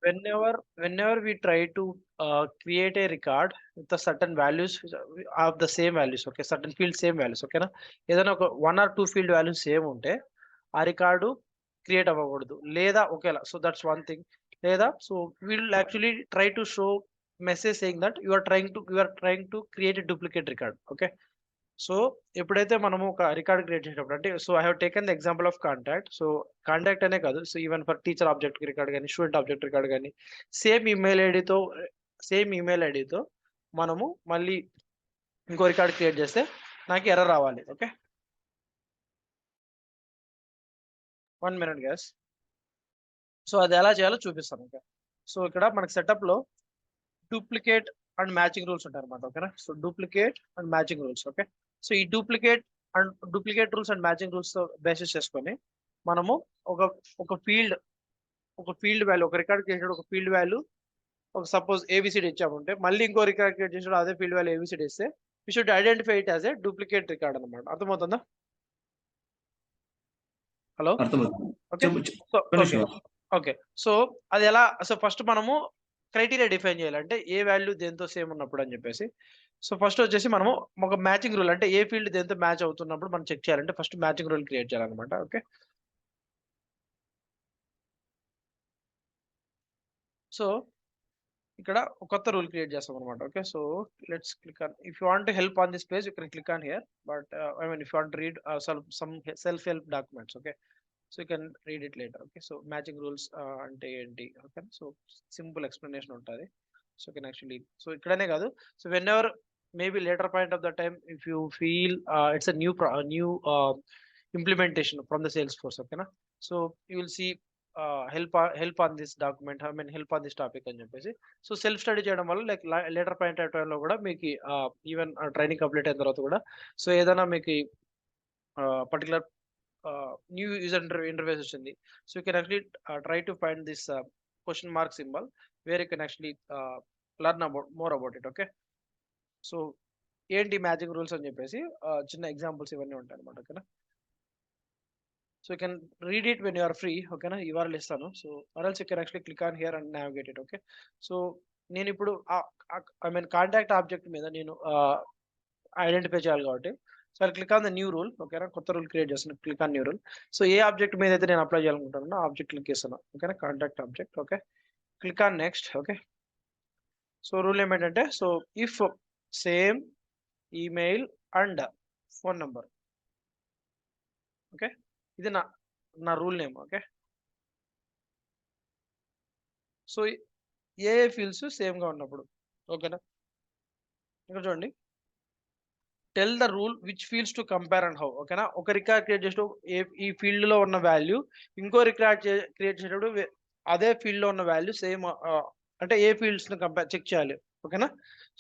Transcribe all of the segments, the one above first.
whenever we try to create a record with the certain values of the same values, okay, certain field same values, okay na, ఏదైనా ఒక 1 or 2 field values same ఉంటే ఆ record create అవ్వకూడదు లేదా ఒకేలా. So that's one thing. లేదా so will actually try to show message saying that you are trying to create a duplicate record, okay. So ఎప్పుడైతే మనము ఒక రికార్డ్ క్రియేట్ చేసినప్పుడు అంటే so I have taken the example of contact. So contact అనే కాదు, so even for teacher object record కానీ student object record కానీ same email ఐడితో సేమ్ ఈమెయిల్ ఐడితో మనము మళ్ళీ ఇంకో రికార్డ్ క్రియేట్ చేస్తే నాకు ఎర్రర్ రావాలి, ఓకే. 1 minute gas. సో అది ఎలా చేయాలో చూపిస్తాను, ఓకే. సో ఇక్కడ మనకి సెటప్లో డూప్లికేట్ అండ్ మ్యాచింగ్ రూల్స్ ఉంటాయి అనమాట, ఓకేనా. So duplicate and matching rules, okay. So ఈ duplicate rules and matching rules తో బేసిస్ చేసుకొని మనము ఒక ఒక ఫీల్డ్ వాల్యూ, ఒక రికార్డ్ చేసినప్పుడు ఒక ఫీల్డ్ వాల్యూ ఒక సపోజ్ ఏబిసిడి ఇచ్చామంటే మళ్ళీ ఇంకో రికార్డ్ క్రియేట్ చేసినప్పుడు అదే ఫీల్డ్ వాల్యూ ఏబిసిడి ఇస్తే we should identify it as a duplicate record అనమాట. అర్థమవుతుందా? హలో, అర్థమవుతుంది. ఓకే. సో ఓకే, సో అది ఎలా, సో ఫస్ట్ మనము క్రైటీరియా డిఫైన్ చేయాలంటే ఏ వాల్యూ దేంతో సేమ్ ఉన్నప్పుడు అని చెప్పేసి. సో ఫస్ట్ వచ్చేసి మనము ఒక మ్యాచింగ్ రూల్, అంటే ఏ ఫీల్డ్ దేంతో మ్యాచ్ అవుతున్నప్పుడు మనం చెక్ చేయాలంటే ఫస్ట్ మ్యాచింగ్ రూల్ క్రియేట్ చేయాలన్నమాట, ఓకే. సో ఇక్కడ ఒక కొత్త రూల్ క్రియేట్ చేస్తాం అనమాట, okay. So let's click on, if you want to help on this page you can click on here, but I mean if you want to read some self help documents, okay. So you can read it later, okay. So matching rules అంటే ఏంటి, okay. So simple explanation ఉంటుంది. So can actually, so ఇక్కడనే కాదు, so when ever maybe later point of the time if you feel it's a new implementation from the Salesforce, okay na. So you will see help on this document, I mean help on this topic అని చెప్పేసి. So self study చేయడం వల్ల like later point of టైంలో కూడా మీకు even training complete అయిన తర్వాత కూడా సో ఏదైనా మీకు పర్టికులర్ న్యూ యూజర్ ఇంటర్ఫేస్ వచ్చింది, so you can actually try to find this question mark symbol where you can actually learn more about it, okay. So ఏంటి మ్యాజిక్ రూల్స్ అని చెప్పేసి చిన్న ఎగ్జాంపుల్స్ ఇవన్నీ ఉంటాయి అనమాట, ఓకేనా. So you can read it when you are free, ఓకేనా. URL ఇస్తాను. So or else you can actually click on here and navigate it, okay. So నేను ఇప్పుడు ఐ మీన్ కాంటాక్ట్ ఆబ్జెక్ట్ మీద నేను ఐడెంటిఫై చేయాలి కాబట్టి so I click on the new rule, ఓకేనా. కొత్త రూల్ క్రియేట్ చేస్తాను, click on new rule. So ఏ ఆబ్జెక్ట్ మీద అయితే నేను అప్లై చేయాలనుకుంటున్నానో ఆబ్జెక్ట్ క్లిక్ చేస్తాను, ఓకేనా. Contact object, okay. Click on next, okay. So rule ఏమిటంటే so if same email and phone number, okay. ఇది నా రూల్ నేమ్, ఓకే. సో ఏ ఫీల్డ్స్ సేమ్గా ఉన్నప్పుడు, ఓకేనా. ఇక్కడ చూడండి, tell the rule which fields to compare and how, ఓకేనా. ఒక రికార్డ్ క్రియేట్ చేసేటప్పుడు ఈ ఫీల్డ్లో ఉన్న వాల్యూ ఇంకో రికార్డ్ క్రియేట్ చేసేటప్పుడు అదే ఫీల్డ్లో ఉన్న వాల్యూ సేమ్, అంటే ఏ ఫీల్డ్స్ని చెక్ చేయాలి, ఓకేనా.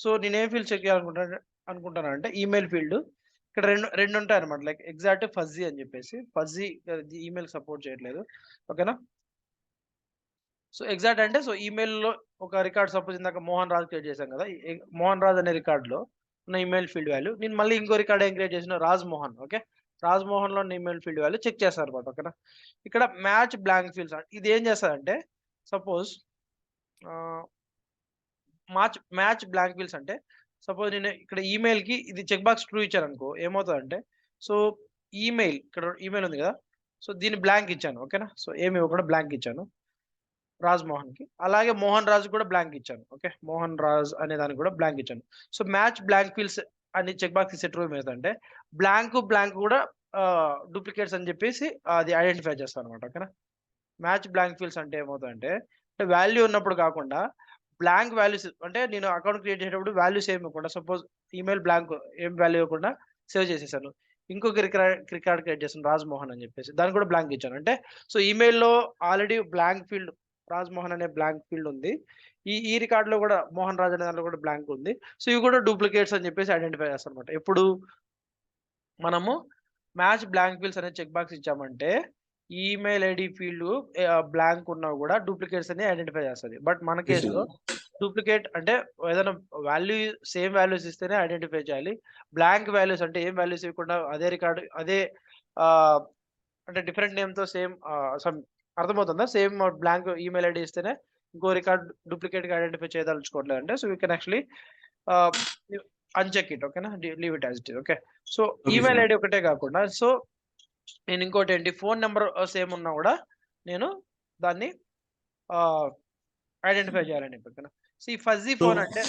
సో నేను ఏ ఫీల్డ్ చెక్ చేయాలనుకుంటాను అంటే ఈమెయిల్ ఫీల్డ్. ఇక్కడ రెండు ఉంటాయి అనమాట, లైక్ ఎగ్జాక్ట్ ఫజీ అని చెప్పేసి. ఫజీ ఈమెయిల్ సపోర్ట్ చేయట్లేదు, ఓకేనా. సో ఎగ్జాక్ట్ అంటే సో ఈమెయిల్లో ఒక రికార్డ్ సపోజ్ ఇందాక మోహన్ రాజ్ క్రియేట్ చేశాం కదా, మోహన్ రాజ్ అనే రికార్డులో ఉన్న ఈమెయిల్ ఫీల్డ్ వాల్యూ నేను మళ్ళీ ఇంకో రికార్డ్ ఏం క్రియేట్ చేసిన రాజ్ మోహన్, ఓకే. రాజ్ మోహన్లో ఉన్న ఈమెయిల్ ఫీల్డ్ వాల్యూ చెక్ చేస్తారు అనమాట, ఓకేనా. ఇక్కడ మ్యాచ్ బ్లాంక్ ఫీల్డ్స్ ఇది ఏం చేస్తారంటే సపోజ్ మ్యాచ్ బ్లాంక్ ఫీల్డ్స్ అంటే సపోజ్ నేను ఇక్కడ ఈమెయిల్కి ఇది చెక్ బాక్స్ ట్రూ ఇచ్చాను అనుకో, ఏమవుతుందంటే సో ఇక్కడ ఈమెయిల్ ఉంది కదా, సో దీన్ని బ్లాంక్ ఇచ్చాను, ఓకేనా. సో ఏమి ఇవ్వకుండా బ్లాంక్ ఇచ్చాను రాజ్ మోహన్కి, అలాగే మోహన్ రాజ్ కూడా బ్లాంక్ ఇచ్చాను, ఓకే. మోహన్ రాజ్ అనే దానికి కూడా బ్లాంక్ ఇచ్చాను. సో మ్యాచ్ బ్లాంక్ ఫీల్డ్స్ అని చెక్ బాక్స్ ఇచ్చే ట్రూ ఏమవుతుందంటే బ్లాంక్ కూడా డూప్లికేట్స్ అని చెప్పేసి అది ఐడెంటిఫై చేస్తాను అనమాట, ఓకేనా. మ్యాచ్ బ్లాంక్ ఫీల్డ్స్ అంటే ఏమవుతుందంటే వాల్యూ ఉన్నప్పుడు కాకుండా బ్లాంక్ వాల్యూస్, అంటే నేను అకౌంట్ క్రియేట్ చేసేటప్పుడు వాల్యూస్ ఏమి ఇవ్వకుండా సపోజ్ ఈమెయిల్ బ్లాంక్ ఏం వాల్యూ ఇవ్వకుండా సేవ్ చేసేసాను, ఇంకొక రికార్డ్ క్రియేట్ చేస్తాను రాజ్ మోహన్ అని చెప్పేసి, దానికి కూడా బ్లాంక్ ఇచ్చాను. అంటే సో ఈమెయిల్లో already blank field Raj Mohan అనే బ్లాంక్ ఫీల్డ్ ఉంది, ఈ రికార్డులో కూడా మోహన్ రాజ్ అనే దాంట్లో కూడా బ్లాంక్ ఉంది. సో ఇవి కూడా డూప్లికేట్స్ అని చెప్పేసి ఐడెంటిఫై చేస్తాను అనమాట. ఎప్పుడు మనము మ్యాచ్ బ్లాంక్ ఫీల్డ్స్ అనే చెక్ బాక్స్ ఇచ్చామంటే ఈమెయిల్ ఐడి ఫీల్డ్ బ్లాంక్ ఉన్నా కూడా డూప్లికేట్స్ అని ఐడెంటిఫై చేస్తుంది. బట్ మన కేసులో డూప్లికేట్ అంటే ఏదైనా వాల్యూ సేమ్ వాల్యూస్ ఇస్తేనే ఐడెంటిఫై చేయాలి. బ్లాంక్ వాల్యూస్ అంటే ఏం వాల్యూస్ ఇవ్వకుండా అదే రికార్డు అదే అంటే డిఫరెంట్ నేమ్తో సేమ్ అర్థమవుతుందా, సేమ్ బ్లాంక్ ఈమెయిల్ ఐడి ఇస్తేనే ఇంకో రికార్డ్ డూప్లికేట్గా ఐడెంటిఫై చేయదలుచుకోవట్లేదు అంటే, so you can actually uncheck it. ఓకేనా, leave it as it is. Okay, so okay email Shiva. ID ఒకటే కాకుండా, సో నేను ఇంకోటి ఏంటి, ఫోన్ నెంబర్ సేమ్ ఉన్నా కూడా నేను దాన్ని ఐడెంటిఫై చేయాలని. ఓకేనా, సో ఈ ఫజీ సో ఫోన్ అంటే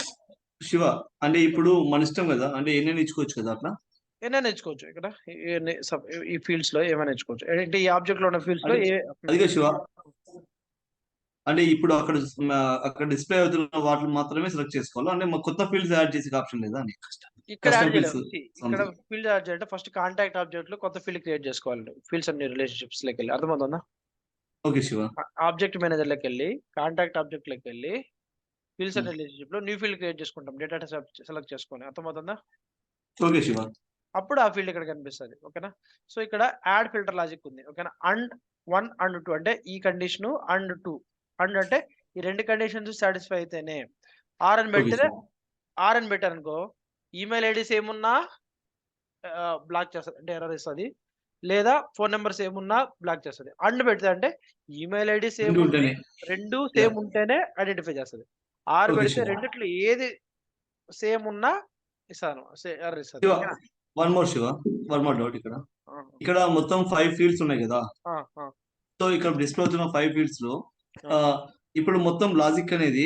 శివ, అంటే ఇప్పుడు మన ఇష్టం కదా, అంటే ఎన్ని ఇచ్చుకోవచ్చు కదా అట్లా. ఏమైనా నేర్చుకోవచ్చు ఇక్కడ. ఈ ఫీల్డ్స్ లో ఏమైనా నేర్చుకోవచ్చు. అంటే ఈ ఆబ్జెక్ట్ లో ఉన్న ఫీల్డ్స్ లో అంటే అదిగా శివ, అంటే ఇప్పుడు అక్కడ అక్కడ డిస్ప్లే అవుతున్న వాటిని మాత్రమే సెలెక్ట్ చేసుకోవాలి, అంటే మాకు కొత్త ఫీల్డ్స్ యాడ్ చేసే ఆప్షన్ లేదా అని. ఇక్కడ యాడ్ కస్టమ్ ఫీల్డ్స్ చేయలేము. ఇక్కడ ఫీల్డ్ యాడ్ చేయాలంటే ఫస్ట్ కాంటాక్ట్ ఆబ్జెక్ట్ లో కొత్త ఫీల్డ్ క్రియేట్ చేసుకోవాలి. ఫీల్డ్స్ అన్ని రిలేషన్షిప్స్ లోకి వెళ్ళి, అర్థమవుతుందా? ఓకే శివ. ఆబ్జెక్ట్ మేనేజర్ లోకి వెళ్ళి, కాంటాక్ట్ ఆబ్జెక్ట్ లోకి వెళ్ళి, ఫీల్డ్స్ అండ్ రిలేషన్షిప్ లో న్యూ ఫీల్డ్ క్రియేట్ చేసుకుంటాం, డేటా సెలెక్ట్ చేసుకొని. అర్థమవుతుందా? ఓకే శివ. అప్పుడు ఆ ఫీల్డ్ ఇక్కడ కనిపిస్తుంది. ఓకేనా, సో ఇక్కడ యాడ్ ఫిల్టర్ లాజిక్ ఉంది. ఓకేనా, అండ్ 1 అండ్ 2 అంటే ఈ కండిషన్, అండ్ 2 అండ్ అంటే ఈ రెండు కండిషన్స్ సాటిస్ఫై అయితేనే ఆర్ అని పెడితే, ఆర్ అని పెట్టారు అనుకో, ఈమెయిల్ ఐడీస్ ఏమున్నా బ్లాక్ చేస్తుంది, అంటే ఎర్రర్ ఇస్తుంది. లేదా ఫోన్ నెంబర్స్ ఏమున్నా బ్లాక్ చేస్తుంది. అండ్ పెడితే అంటే ఈమెయిల్ ఐడి సేమ్ ఉంటే, రెండు సేమ్ ఉంటేనే ఐడెంటిఫై చేస్తుంది. ఆర్ పెడితే రెండిట్లో ఏది సేమ్ ఉన్నా ఇస్తాను, ఎర్రర్ ఇస్తుంది. One more Shiva, one more doubt. ఇక్కడ మొత్తం 5 ఫీల్డ్స్ ఉన్నాయి కదా. సో ఇక్కడ డిస్ప్లే అవుతున్న 5 ఫీల్డ్స్ లో ఇప్పుడు మొత్తం లాజిక్ అనేది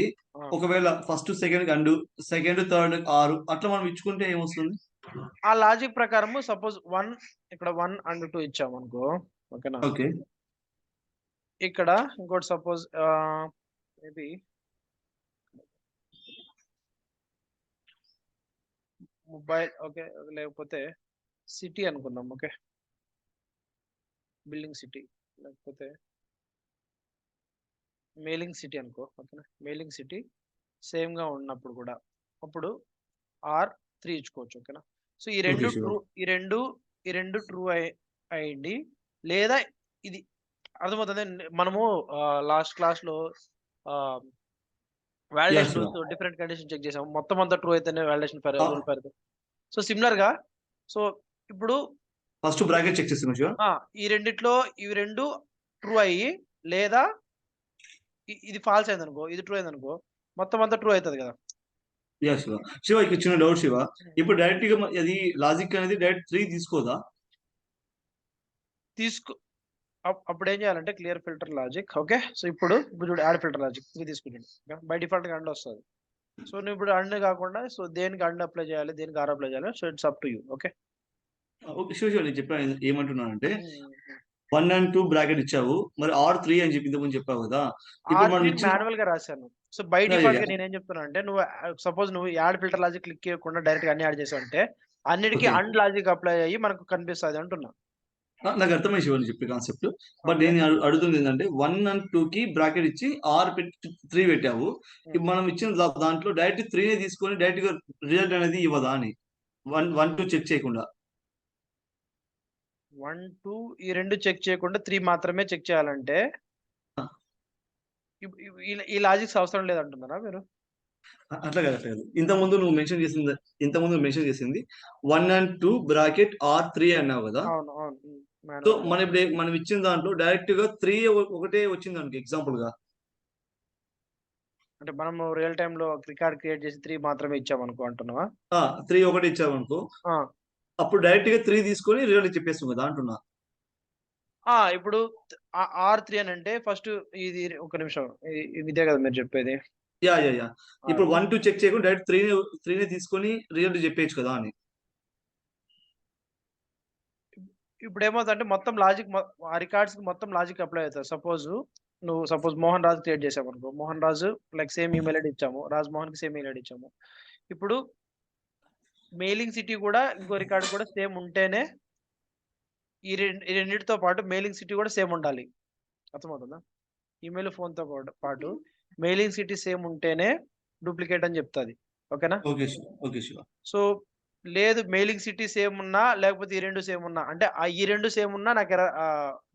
ఒకవేళ first second and second third 6 అట్లా మనం ఇచ్చుకుంటే ఏమొస్తుంది? ఆ లాజిక్ ప్రకారము సపోజ్ 1 ఇక్కడ 1 అండ్ 2 ఇచ్చాము అనుకో. ఓకేనా, ఓకే. ఇక్కడ ఇంకోటి సపోజ్ మేబీ మొబైల్, ఓకే, లేకపోతే సిటీ అనుకుందాం. ఓకే, బిల్డింగ్ సిటీ, లేకపోతే మెయిలింగ్ సిటీ అనుకో. ఓకేనా, మెయిలింగ్ సిటీ సేమ్ గా ఉన్నప్పుడు కూడా అప్పుడు R3 ఇచ్చుకోవచ్చు. ఓకేనా, సో ఈ రెండు ట్రూ, ఈ రెండు ట్రూ అయ్యింది. లేదా ఇది అర్థమవుతుంది. మనము లాస్ట్ క్లాస్ లో వాలిడేషన్ డిఫరెంట్ కండిషన్ చెక్ చేసాము. మొత్తం అంతా ట్రూ అయితేనే వాలిడేషన్ రూల్ పేరు. సో సిమిలర్ గా, సో ఇప్పుడు ఫస్ట్ బ్రాకెట్ చెక్ చేస్తున్నాం. ఈ రెండిట్లో ఇవి రెండు ట్రూ అయ్యి, లేదా ఇది ఫాల్స్ అయింది అనుకో, ఇది ట్రూ అయింది అనుకో, మొత్తం అంతా ట్రూ అవుతుంది కదా. శివ, శివ ఇక్కడ చిన్న డౌట్ శివ, ఇప్పుడు డైరెక్ట్ గా అది లాజిక్ అనేది డైరెక్ట్ 3 తీసుకోదా? అప్పుడు ఏం చేయాలంటే clear filter logic. Okay, so ఇప్పుడు చూడు, యాడ్ ఫిల్టర్ లాజిక్ 3 తీసుకుంటాను. బై డిఫాల్ట్ గా అండ్ వస్తుంది. సో నువ్వు ఇప్పుడు అండ్ కాకుండా, సో దేనికి అండ్ అప్లై చేయాలి, దేనికి ఆర్ అప్లై చేయాలి, so it's up to you. Okay, Shiva నేను చెప్పాను ఏమంటున్నానంటే 1 and 2 బ్రాకెట్ ఇచ్చావు, మరి R3 అని చెప్పి ఇంతకుముందు చెప్పావు కదా. ఇప్పుడు మనం మాన్యువల్ గా రాశాను. సో బై డిఫాల్ట్ గా నేనేం చెప్తున్నా అంటే, నువ్వు సపోజ్ నువ్వు యాడ్ ఫిల్టర్ లాజిక్ క్లిక్ చేయకుండా డైరెక్ట్ గా అన్ని యాడ్ చేసావు అంటే అన్నిటికీ అండ్ లాజిక్ అప్లై అయ్యి మనకు కనిపిస్తుంది అంటున్నా. నాకు అర్థమైంది శివ చెప్పే కాన్సెప్ట్. బట్ నేను అడుగుతుంది ఏంటంటే 1 and 2 కి బ్రాకెట్ ఇచ్చి R3 పెట్టావు. ఇప్పుడు మనం ఇచ్చిన దాంట్లో డైరెక్ట్ 3 తీసుకొని డైరెక్ట్ గా రిజల్ట్ అనేది ఇవ్వదా అని, 1, 2 చెక్ చేయకుండా. 1, 2 ఈ రెండు చెక్ చేయకుండా 3 మాత్రమే చెక్ చేయాలంటే ఈ లాజిక్స్ అవసరం లేదంటున్నారా మీరు? అట్లా కాదు. ఇంతకుముందు నువ్వు మెన్షన్ చేసింది 1 and 2 బ్రాకెట్ R3 అన్నావు కదా. సో మనం ఇచ్చిన దాంట్లో డైరెక్ట్ గా 3 ఒకటే వచ్చింది అనుకో ఎగ్జాంపుల్ గా. అంటే మనం రియల్ టైమ్ లో రికార్డ్ క్రియేట్ చేసి 3 మాత్రమే ఇచ్చామనుకో అంటున్నావా? 3 ఒకటి ఇచ్చామనుకో, అప్పుడు డైరెక్ట్ గా 3 తీసుకొని రిజల్ట్ చెప్పేస్తాం కదా అంటున్నా. ఇప్పుడు R3 అని అంటే ఫస్ట్ ఇది ఒక నిమిషం, ఇదే కదా మీరు చెప్పేది? యా. ఇప్పుడు 1, 2 చెక్ చేయకుండా డైరెక్ట్ 3 తీసుకొని రిజల్ట్ చెప్పేయచ్చు కదా అని. ఇప్పుడు ఏమవుతుందంటే మొత్తం లాజిక్, ఆ రికార్డ్స్ కి మొత్తం లాజిక్ అప్లై అవుతుంది. సపోజ్ మోహన్ రాజు క్రియేట్ చేసాము అనుకో, మోహన్ రాజు లైక్ సేమ్ ఈమెయిల్ ఐడి ఇచ్చాము, రాజ్ మోహన్ కి సేమ్ ఈమెయిల్ ఐడి ఇచ్చాము. ఇప్పుడు మెయిలింగ్ సిటీ కూడా ఇంకో రికార్డు కూడా సేమ్ ఉంటేనే ఈ రెండింటితో పాటు మెయిలింగ్ సిటీ కూడా సేమ్ ఉండాలి. అర్థమవుతుందా? ఈమెయిల్ ఫోన్ తో పాటు మెయిలింగ్ సిటీ సేమ్ ఉంటేనే డూప్లికేట్ అని చెప్తుంది. ఓకేనా? సో లేదు మెయిలింగ్ సిటీ సేమ్ ఉన్నా, లేకపోతే ఈ రెండు సేమ్ ఉన్నా, అంటే ఈ రెండు సేమ్ ఉన్నా నాకు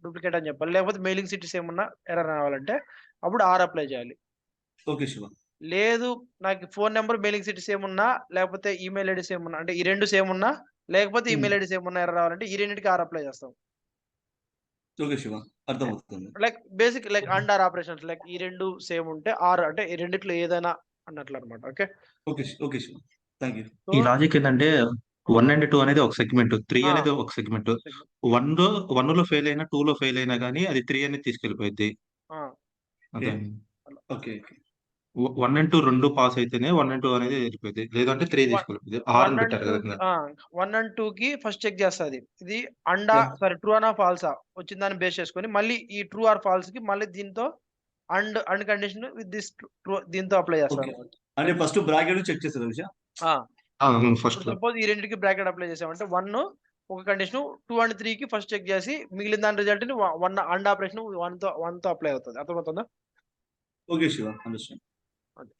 డూప్లికేట్ అని చెప్పాలి. లేకపోతే మెయిలింగ్ సిటీ సేమ్ ఉన్నా ఎర్రర్ రావాలంటే అప్పుడు ఆర్ అప్లై చేయాలి. లేదు నాకు phone number mailing city same ఉన్నా, లేకపోతే ఈమెయిల్ ఐడి సేమ్ ఉన్నా, అంటే ఈ రెండు సేమ్ ఉన్నా, లేకపోతే ఈమెయిల్ ఐడి సేమ్ ఉన్నా ఎర్రర్ రావాలంటే ఈ రెండింటికి ఆర్ అప్లై చేస్తాం. ఓకే శివ, అర్థమవుతుంది. Like basic like and or operations like ఈ రెండు సేమ్ ఉంటే ఆర్ అంటే ఈ రెండిట్లో ఏదైనా అన్నట్లు అనమాట. Okay okay Shiva, thank you. So ఈ లాజిక్ ఏంటంటే 1 అండ్ 2 అనేది ఒక సెగ్మెంట్, 3 అనేది ఒక సెగ్మెంట్. 1 లో ఫెయిల్ అయినా 2 లో ఫెయిల్ అయినా కానీ అది 3 అనేది తీసుకెళ్ళిపోయింది. అదే ఓకే 1 అండ్ 2 రెండు పాస్ అయితేనే 1 అండ్ 2 అనేది వెళ్ళిపోయింది, లేదంటే 3 తీసుకెళ్ళిపోయింది. 6 అని పెట్టారు కదా. 1 అండ్ 2 కి ఫస్ట్ చెక్ చేస్తుంది ఇది అండా సారీ ట్రూ అనా ఫాల్సా వచ్చిందని బేస్ చేసుకొని మళ్ళీ ఈ ట్రూ ఆర్ ఫాల్స్ కి మళ్ళీ దీంతో అండ్ కండిషన్ విత్ దిస్ దీంతో అప్లై చేస్తాను. అంటే ఫస్ట్ బ్రాకెట్ చెక్ చేస్తారు విషయం. ఫస్ట్ సపోజ్ ఈ రెండింటికి బ్రాకెట్ అప్లై చేసామంటే 1 ఒక కండిషన్ 2 అండ్ 3 కి ఫస్ట్ చెక్ చేసి మిగిలిన దాని రిజల్ట్ ని 1 అండ్ ఆపరేషన్ 1 తో అప్లై అవుతుంది. అర్థమవుతుందా? Okay Shiva, understand,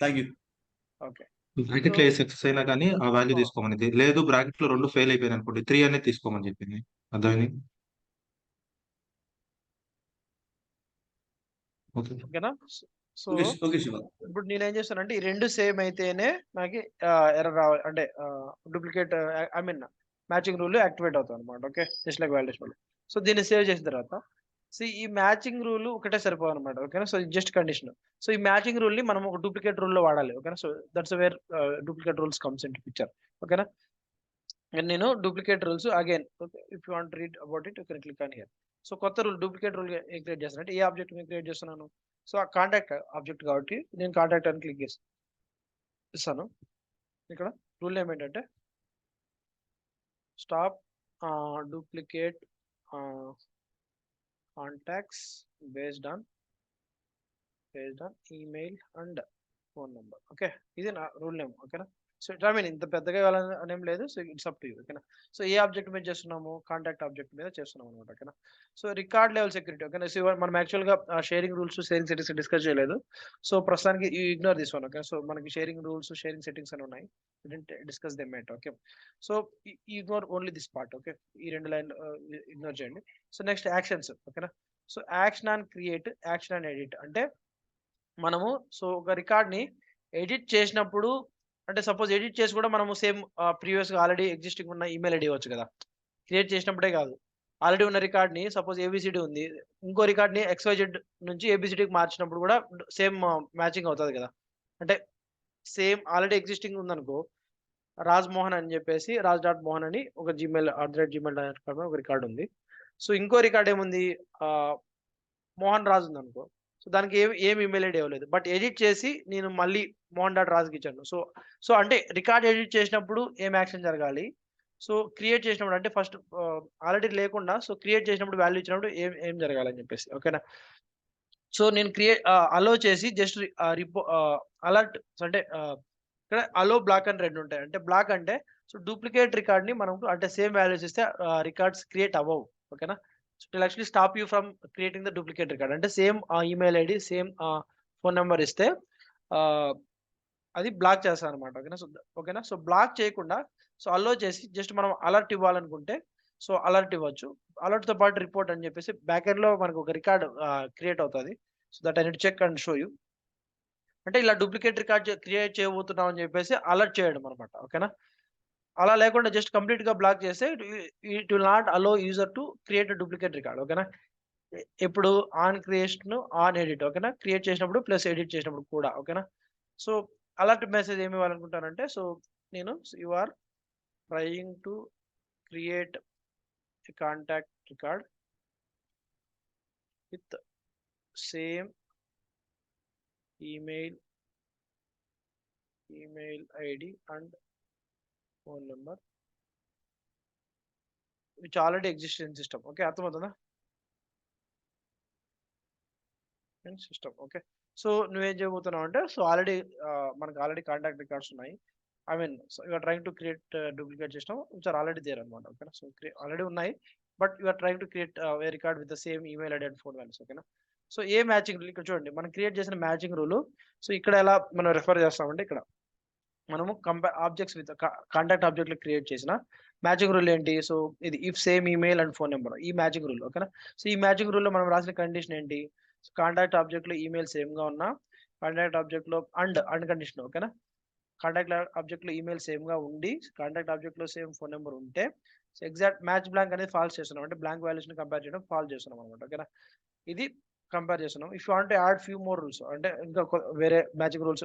thank you. Okay bracket లో ఏ సక్సెస్ అయినా కానీ ఆ వాల్యూ తీసుకోమని, లేదు బ్రాకెట్ లో 2 ఫెయిల్ అయిపోయింది అనుకోండి 3 అనేది తీసుకోమని చెప్పింది. అర్థమైంది? ఓకేనా? సో ఓకే శివ, ఇప్పుడు నేనేం చేస్తానంటే ఈ రెండు సేమ్ అయితేనే నాకు ఎర్రర్ రావాలి అంటే duplicate I mean matching rule activate అవుతుంది అనమాట. Okay just like validation. So దీన్ని సేవ్ చేసిన తర్వాత సో ఈ మ్యాచింగ్ రూల్ ఒకటే సరిపోదు అనమాట. ఓకేనా? So just condition. సో ఈ మ్యాచింగ్ రూల్ ని మనం ఒక డూప్లికేట్ రూల్ లో వాడాలి. ఓకేనా? So that's where duplicate rules comes in to picture. ఓకేనా? నేను duplicate rules again if you want read about it you can click on here. So కొత్త రూల్ డూప్లికేట్ రూల్ ఏం క్రియేట్ చేస్తానంటే ఏ ఆబ్జెక్ట్ నేను create చేస్తున్నాను. సో ఆ contact object కాబట్టి నేను కాంటాక్ట్ అని క్లిక్ ఇస్తాను. ఇక్కడ రూల్ నేమ్ ఏంటంటే stop duplicate contacts based on email and phone number. Okay ఇది నా రూల్ నేమ్. ఓకేనా? సో ఐ మీన్ ఇంత పెద్దగా ఇవ్వాలని ఏం లేదు. So it's up to you. ఓకేనా? సో ఏ ఆబ్జెక్ట్ మీద చేస్తున్నాము, కాంటాక్ట్ ఆబ్జెక్ట్ మీద చేస్తున్నాం అనమాట. ఓకేనా? So record level security. ఓకేనా? సో మనం యాక్చువల్గా sharing rules sharing settings discuss చేయలేదు. సో ప్రస్తుతానికి ignore this one. Okay so మనకి షేరింగ్ రూల్స్ షేరింగ్ సెట్టింగ్స్ అని ఉన్నాయి. Discuss them at. Okay so ignore only this part. Okay ఈ రెండు లైన్ ఇగ్నోర్ చేయండి. So next actions. ఓకేనా? So action and create, action and edit అంటే మనము so ఒక రికార్డ్ని ఎడిట్ చేసినప్పుడు అంటే సపోజ్ ఎడిట్ చేసి కూడా మనము సేమ్ ప్రీవియస్గా ఆల్రెడీ ఎగ్జిస్టింగ్ ఉన్న ఈమెయిల్ ఐడి ఇవ్వచ్చు కదా. క్రియేట్ చేసినప్పుడే కాదు, ఆల్రెడీ ఉన్న రికార్డ్ని సపోజ్ ఏబిసిడి ఉంది, ఇంకో రికార్డ్ని XYZ నుంచి ఏబిసిడికి మార్చినప్పుడు కూడా సేమ్ మ్యాచింగ్ అవుతుంది కదా. అంటే సేమ్ ఆల్రెడీ ఎగ్జిస్టింగ్ ఉందనుకో, రాజ్ మోహన్ అని చెప్పేసి రాజ్.మోహన్ అని ఒక gmail.com ఒక రికార్డ్ ఉంది. సో ఇంకో రికార్డ్ ఏముంది, మోహన్ రాజ్ ఉంది అనుకో. సో దానికి ఏం ఈమెయిల్ ఐడి ఇవ్వలేదు, బట్ ఎడిట్ చేసి నేను మళ్ళీ మోహన్.రాజ్కి ఇచ్చాను. సో అంటే రికార్డ్ ఎడిట్ చేసినప్పుడు ఏం యాక్షన్ జరగాలి, సో క్రియేట్ చేసినప్పుడు అంటే ఫస్ట్ ఆల్రెడీ లేకుండా సో క్రియేట్ చేసినప్పుడు వాల్యూ ఇచ్చినప్పుడు ఏం జరగాలని చెప్పేసి. ఓకేనా? సో నేను అలో చేసి జస్ట్ అలర్ట్ అంటే ఇక్కడ అలో బ్లాక్ అని రెండు ఉంటాయి. అంటే బ్లాక్ అంటే సో డూప్లికేట్ రికార్డ్ని మనకు అంటే సేమ్ వాల్యూస్ ఇస్తే రికార్డ్స్ క్రియేట్ అవ్వవు. ఓకేనా? So it will actually stop you from creating the duplicate record. అంటే same email ID same phone number ఇస్తే అది బ్లాక్ చేస్తాను అనమాట. ఓకేనా? సో బ్లాక్ చేయకుండా సో అలో చేసి జస్ట్ మనం అలర్ట్ ఇవ్వాలనుకుంటే సో అలర్ట్ ఇవ్వచ్చు. అలర్ట్తో పాటు రిపోర్ట్ అని చెప్పేసి బ్యాక్ ఎండ్లో మనకు ఒక రికార్డ్ క్రియేట్ అవుతుంది. So that I need check and show you. అంటే ఇలా డూప్లికేట్ రికార్డ్ క్రియేట్ చేయబోతున్నాం అని చెప్పేసి అలర్ట్ చేయడం అనమాట. ఓకేనా? అలా లేకుండా జస్ట్ కంప్లీట్గా బ్లాక్ చేస్తే it will not allow user to create duplicate record. ఓకేనా? ఎప్పుడు ఆన్ క్రియేషన్ ఆన్ ఎడిట్. ఓకేనా? క్రియేట్ చేసినప్పుడు ప్లస్ ఎడిట్ చేసినప్పుడు కూడా. ఓకేనా? సో అలర్ట్ మెసేజ్ ఏమి ఇవ్వాలనుకుంటానంటే సో నేను you are trying to create a contact record with same email ID and phone number which already exists in system. Okay అర్థమవుతుందా system? Okay so నువ్వేం చేయబోతున్నావు అంటే సో ఆల్రెడీ మనకు ఆల్రెడీ కాంటాక్ట్ రికార్డ్స్ ఉన్నాయి. I mean so you are trying to create duplicate system which are already there అనమాట. ఓకేనా? So already ఉన్నాయి, but you are trying to create a record with the same email ID and phone values. ఓకేనా? So a matching rule ఇక్కడ చూడండి, మనం create చేసిన matching rule. So ఇక్కడ ఎలా మనం రెఫర్ చేస్తామంటే ఇక్కడ మనము ఆబ్జెక్ట్స్ విత్ కాంటాక్ట్ ఆబ్జెక్ట్లు క్రియేట్ చేసిన మ్యాచింగ్ రూల్ ఏంటి, సో ఇది if same email and phone number ఈ మ్యాచింగ్ రూల్. ఓకేనా? సో ఈ మ్యాచింగ్ రూల్లో మనం రాసిన కండిషన్ ఏంటి, కాంటాక్ట్ ఆబ్జెక్ట్లో ఈమెయిల్ సేమ్గా ఉన్నా కాంటాక్ట్ ఆబ్జెక్ట్లో అండ్ కండిషన్. ఓకేనా? కాంటాక్ట్ ఆబ్జెక్ట్లో ఈమెయిల్ సేమ్గా ఉండి కాంటాక్ట్ ఆబ్జెక్ట్లో సేమ్ ఫోన్ నెంబర్ ఉంటే సో ఎగ్జాక్ట్ మ్యాచ్ బ్లాంక్ అనేది ఫాల్స్ చేస్తున్నాం, అంటే బ్లాంక్ వాల్యూస్ ని కంపేర్ చేయడం ఫాల్స్ చేస్తున్నాం అనమాట. ఓకేనా, ఇది కంపేర్ చేస్తున్నాం. If you want add few more rules, అంటే ఇంకా వేరే మ్యాచింగ్ రూల్స్,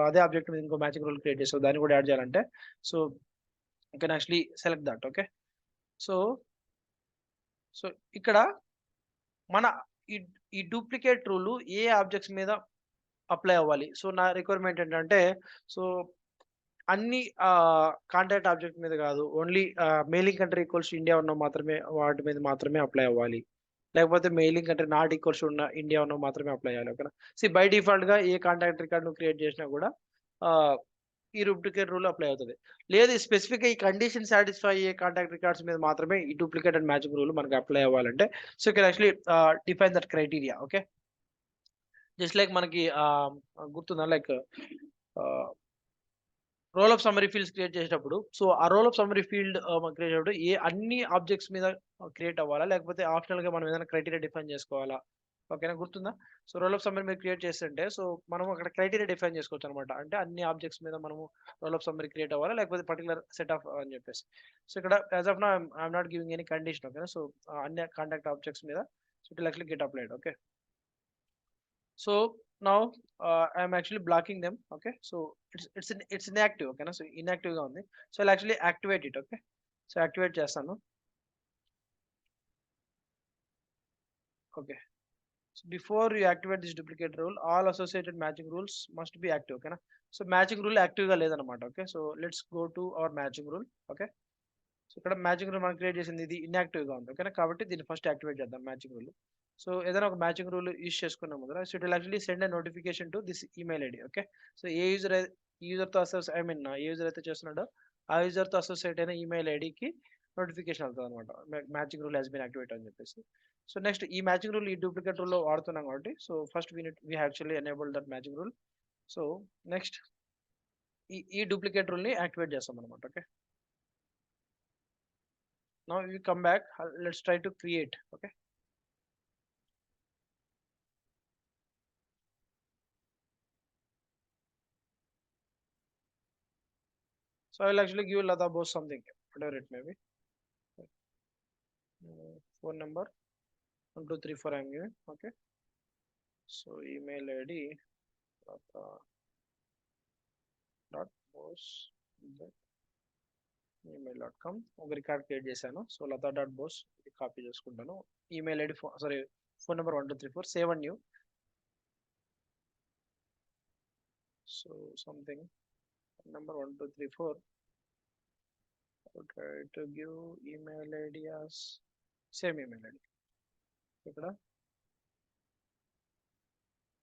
అదే ఆబ్జెక్ట్ మీద ఇంకో మ్యాచింగ్ రూల్ క్రియేట్ చేస్తాం, దాన్ని కూడా యాడ్ చేయాలంటే so you can actually select that. Okay, so ఇక్కడ మన ఈ డూప్లికేట్ రూల్ ఏ ఆబ్జెక్ట్స్ మీద అప్లై అవ్వాలి. సో నా రిక్వైర్మెంట్ ఏంటంటే సో అన్ని కాంటాక్ట్ ఆబ్జెక్ట్ మీద కాదు, only mailing country equals India ఉన్న మాత్రమే వాటి మీద మాత్రమే అప్లై అవ్వాలి, లేకపోతే మెయిలింగ్ కంట్రీ నాట్ ఈక్వల్స్ ఉన్న ఇండియా ఉన్న మాత్రమే అప్లై అవ్వాలి. ఓకేనా, బై డిఫాల్ట్ గా ఏ కాంటాక్ట్ రికార్డ్ నువ్వు క్రియేట్ చేసినా కూడా ఈ డూప్లికేట్ రూల్ అప్లై అవుతుంది. లేదు స్పెసిఫిక్ ఈ కండిషన్ సాటిస్ఫై అయ్యే కాంటాక్ట్ రికార్డ్స్ మీద మాత్రమే ఈ డూప్లికేట్ అండ్ మ్యాచింగ్ రూల్ మనకి అప్లై అవ్వాలంటే సో ఇక్కడ actually define that criteria. Okay, just like మనకి గుర్తుందా, like roll of summary fields create చేసేటప్పుడు సో ఆ roll of summary field create చేసేటప్పుడు అన్ని ఆబ్జెక్ట్స్ మీద క్రియేట్ అవ్వాలా, లేకపోతే ఆప్షనల్ గా మనం ఏదైనా క్రైటీరియా డిఫైన్ చేసుకోవాలా. ఓకేనా, గుర్తుందా? సో రోల్ ఆఫ్ సమ్మరీ మీరు క్రియేట్ చేస్తుంటే సో మనం అక్కడ క్రైటీరియా డిఫైన్ చేసుకోవచ్చు అనమాట, అంటే అన్ని ఆబ్జెక్ట్స్ మీద మనము రోల్ ఆఫ్ సమ్మరీ క్రియేట్ అవ్వాలా, లేకపోతే పర్టికులర్ సెట్ ఆఫ్ అని చెప్పేసి. సో ఇక్కడ as of now I'm not giving any condition. ఓకేనా, సో అన్ని కాంటాక్ట్ ఆబ్జెక్ట్స్ మీద so it will actually get applied. Okay, so now I'm actually blocking them. Okay, so it's inactive. Okay, so inactive ga undi, so I'll actually activate it. Okay, so activate chestanu. Okay, so before you activate this duplicate rule, all associated matching rules must be active. Okay na, so matching rule active ga ledanamata. Okay, so let's go to our matching rule. Okay, so ikkada matching rule మనం create చేసింది ఇది inactive గా ఉంది. ఓకేనా, కాబట్టి దీన్ని first activate చేద్దాం matching rule. So ఏదైనా ఒక మ్యాచింగ్ రూల్ యూజ్ చేసుకున్నాం కదా, so it will actually send a notification to this email ID. Okay, so A user తో ఏ యూజర్ అయితే చేస్తున్నాడో ఆ యూజర్ తో అసోసియేట్ అయిన ఈమెయిల్ ఐడికి నోటిఫికేషన్ అవుతుంది అనమాట, matching rule has been activate అని చెప్పేసి. సో నెక్స్ట్ ఈ మ్యాచింగ్ రూల్ ఈ డూప్లికేట్ రూల్ లో వాడుతున్నాం కాబట్టి so first we actually enable that matching rule. So next ఈ డూప్లికేట్ రూల్ ని యాక్టివేట్ చేస్తాం అనమాట. Okay, now we come back, let's try to create. Okay, so I will actually give Lata Bose something, whatever it may be. Phone number 1234 I am giving. Okay, so email ID Lata dot Bose email.com ఒక record create చేశాను. So Lata dot Bose copy చేసుకుంటాను. Email ID sorry phone number 1234 save and new. So something number 1234 try to give email ID as same email ID. ఇక్కడ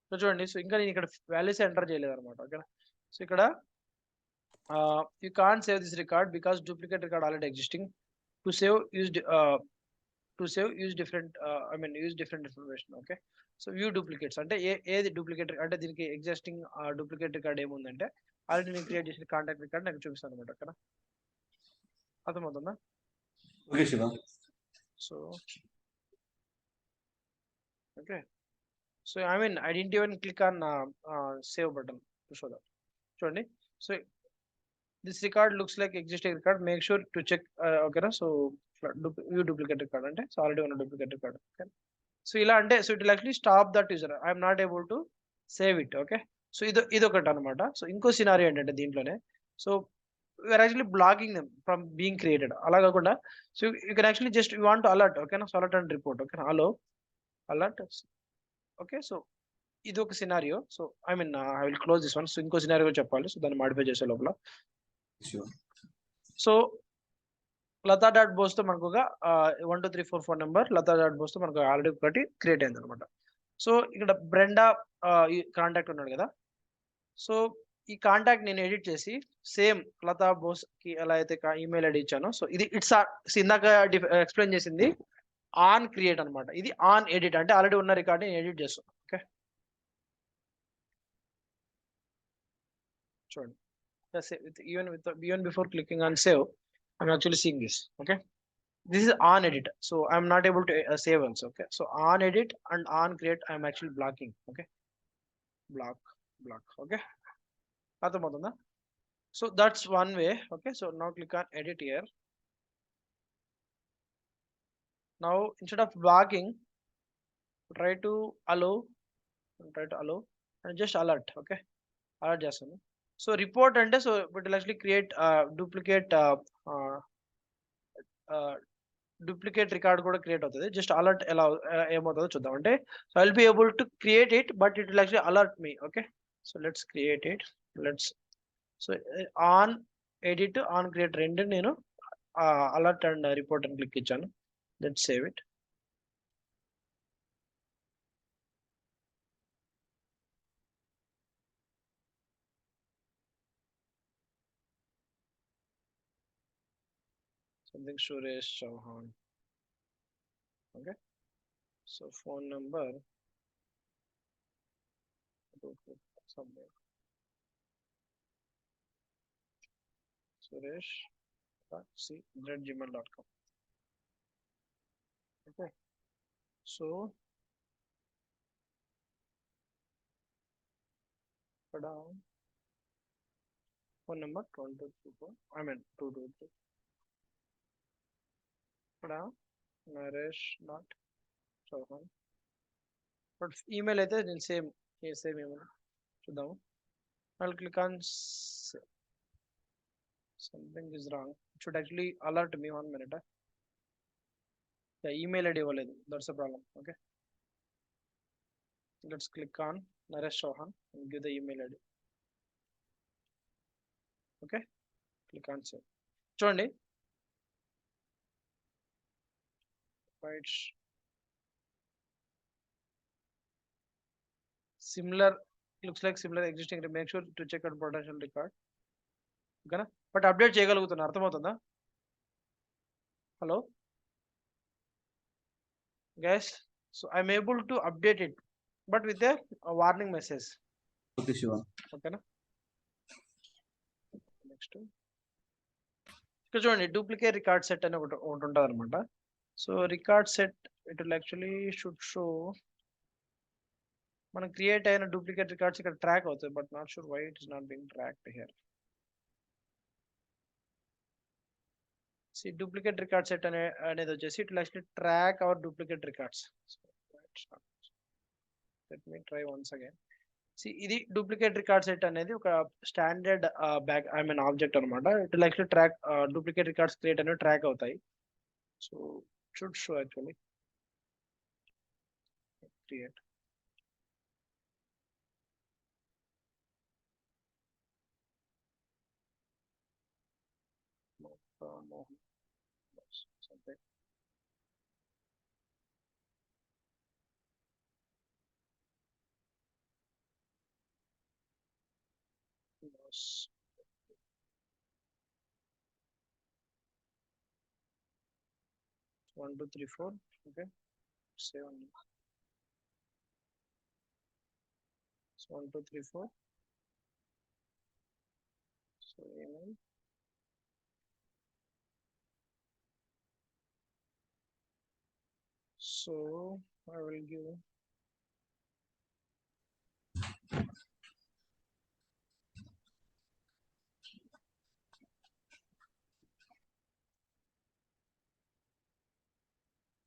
so చూడండి, so ఇంకా నేను ఇక్కడ values enter చేయలేదు అనమాట. ఓకేనా, సో ఇక్కడ you can't save this record because duplicate record already existing. To save use different use different information. Okay, so view duplicates అంటే ఏది డూప్లికేట్ అంటే దీనికి ఎగ్జిస్టింగ్ డూప్లికేట్ రికార్డ్ ఏముందంటే ఆల్రెడీ నేను క్రియేట్ చేసిన కాంటాక్ట్ రికార్డ్ నాకు చూపిస్తాను అనమాట. అక్కడ అర్థమవుతుందా? Okay Shiva. So okay, so I didn't even click on save button to show that. చూడండి, so this record looks like existing record, make sure to check. Okay na, so view duplicate record ante so already una duplicate record. Okay, so ila ante so it will actually stop that user, I am not able to save it. Okay, so ido okati anamata. So inko scenario entante deentlone so we are actually blocking them from being created ala kakunda so you can actually just you want to alert. Okay na, so alert and report. Okay na, hello alert. Okay, so ఇది ఒక scenario. So I will close this one. So ఇంకో scenario చెప్పాలి, so దాన్ని modify చేసే లోపల. So Lata dot Bose తో మనకు ఒక 1234 phone number Latha dot Bose తో మనకు ఆల్రెడీ ఒకటి క్రియేట్ అయింది అనమాట. సో ఇక్కడ బ్రెండా కాంటాక్ట్ ఉన్నాడు కదా, సో ఈ కాంటాక్ట్ నేను ఎడిట్ చేసి సేమ్ లతా బోస్ కి ఎలా అయితే ఈమెయిల్ ఐడి ఇచ్చానో సో ఇది ఇట్స్ ఇందాక ఎక్స్ప్లెయిన్ చేసింది ఆన్ క్రియేట్ అనమాట, ఇది ఆన్ ఎడిట్ అంటే ఆల్రెడీ ఉన్న రికార్డ్ ని ఎడిట్ చేస్తాను. ఓకే, చూడండి, even before clicking on save I'm actually seeing this. Okay, this is on edit, so I'm not able to save also. Okay, so on edit and on create I'm actually blocking. Okay, block. Okay, so that's one way. Okay, so now click on edit here. Now instead of blocking, try to allow and just alert. Okay, alert చేస్తాను. So report అంటే so it will actually create duplicate record కూడా create అవుతుంది. Just alert ఎలా ఏమవుతుందో చూద్దాం. అంటే so I will be able to create it, but it will actually alert me. Okay, so let's create it. Let's so on edit on create రెండు నేను alert and report అని click ఇచ్చాను. Let's save it. Something Suresh Chauhan. Okay, so phone number somewhere. suresh.c@gmail.com. Okay, so phone number 1224, I mean 223. Naresh.Chauhan. But email అయితే నేను same ఏమైనా చూద్దాము. I'll click on something is wrong. It should actually alert me 1 minute. The email ID ఇవ్వలేదు, that's the problem. Okay, let's click on Naresh Chauhan and give the email ID. Okay, click on save. చూడండి, right, similar, looks like similar existing. Make sure to check out potential record. ఓకేనా, but update చేయగలుగుతున్నా, అర్థమవుతుందా? Hello guys, so I'm able to update it, but with a warning message. Okay Shiva. ఓకేనా, next ఇక్కడ చూడండి, duplicate record set అని ఒకటి ఉంటుంది అనమాట. So record set it will actually should show మనం క్రియేట్ అయిన డూప్లికేట్ రికార్డ్స్ ఇక్కడ ట్రాక్ అవుతాయి, but not sure why it is not being tracked here. Duplicate record set అనేది వచ్చేసి it will actually track our duplicate records. Let me try once again. ఇది duplicate record set అనేది ఒక standard back I mean object అనమాట. It will actually track duplicate records create అనేవి track అవుతాయి. So should show actually create. something. Yes. 1 2 3 4. Okay, 7. So 1 2 3 4. So email. So I will give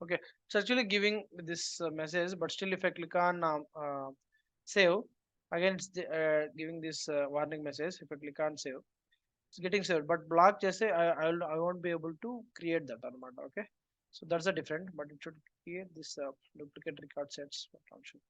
okay, it's actually giving this message, but still if I click on save, again it's giving this warning message. If I click on save, it's getting saved, but block just say I won't be able to create that anamata. Okay, so that's a different, but it should create this duplicate record sets function.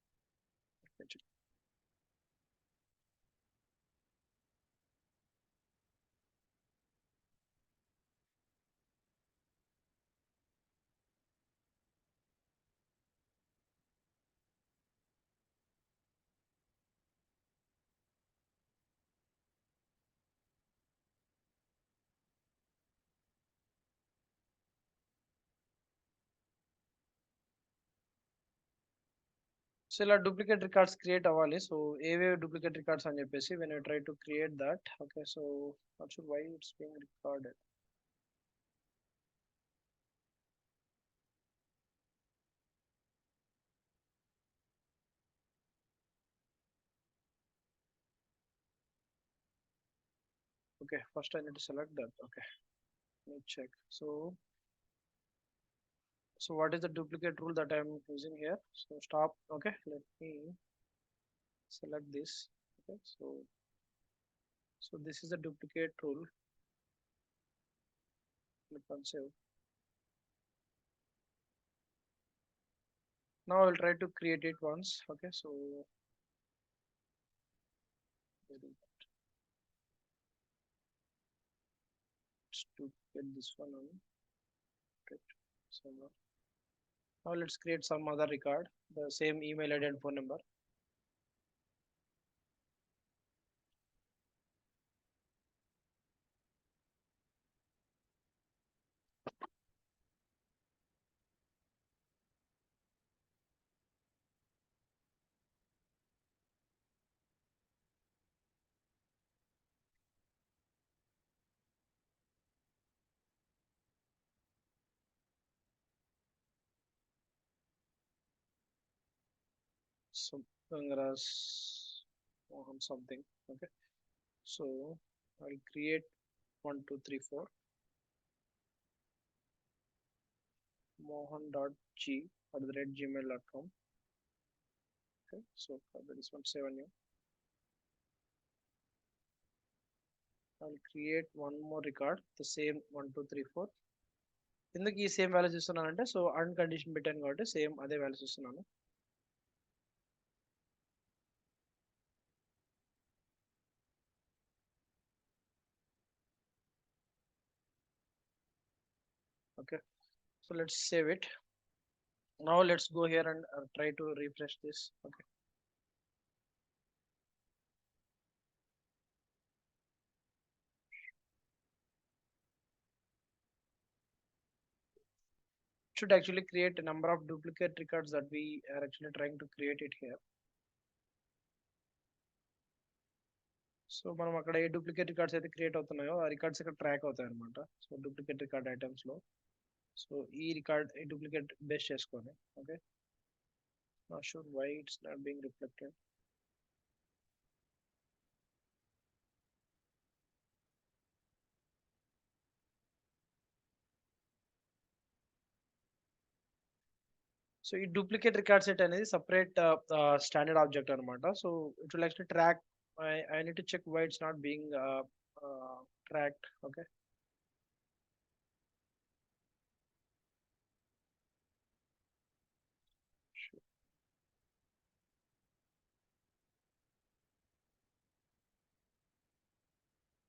So ఇలా duplicate records create అవ్వాలి. So ఏవే duplicate records అని చెప్పేసి when I try to create that. Okay, so not sure why it's being recorded. Okay, first I need to select that. Okay, let me check. So So what is the duplicate rule that I am using here? So stop. Okay, let me select this. Okay, so this is the duplicate rule. Click on save. Now I will try to create it once. Okay, so let's duplicate this one on. So now let's create some other record, the same email ID and phone number. So Gangaras Mohan something. Okay, so I'll create 1234 mohan.g@gmail.com. Okay, so this one 7 I'll create one more record, the same 1234. ఎందుకు ఈ same values ఇస్తున్నానంటే so uncondition పెట్టాను కాబట్టి same అదే values ఇస్తున్నాను. Okay, so let's save it. Now let's go here and try to refresh this. Okay, should actually create a number of duplicate records that we are actually trying to create it here. So మనం అక్కడ ఏ duplicate records అయితే create అవుతున్నాయో ఆ records ఇక్కడ track అవుతాయి అనమాట. So duplicate record items లో సో ఈ రికార్డ్ ఈ డూప్లికేట్ బేస్ చేసుకొని. Okay, not sure why it's not being reflected. So ఈ డూప్లికేట్ రికార్డ్ సెట్ అనేది సపరేట్ స్టాండర్డ్ ఆబ్జెక్ట్ అనమాట. So it will actually track. I need to check why it's not being tracked. Okay,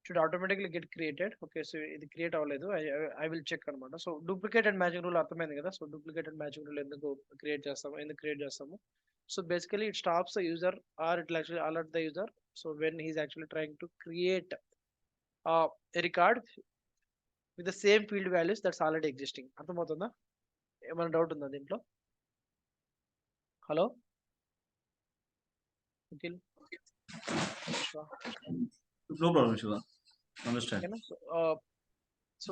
should automatically get created. Okay, so ఇది create అవ్వలేదు. I will check అనమాట. So duplicate and matching rule అర్థమైంది కదా. So duplicate and matching rule ఎందుకు create చేస్తాము. So basically it stops the user or it will actually alert the user. So when he's actually trying to create a record with the same field values that's already existing. అర్థమవుతుందా? ఏమైనా doubt ఉందా దీంట్లో? Hello Nikhil? No problem, Shiva. Understand. So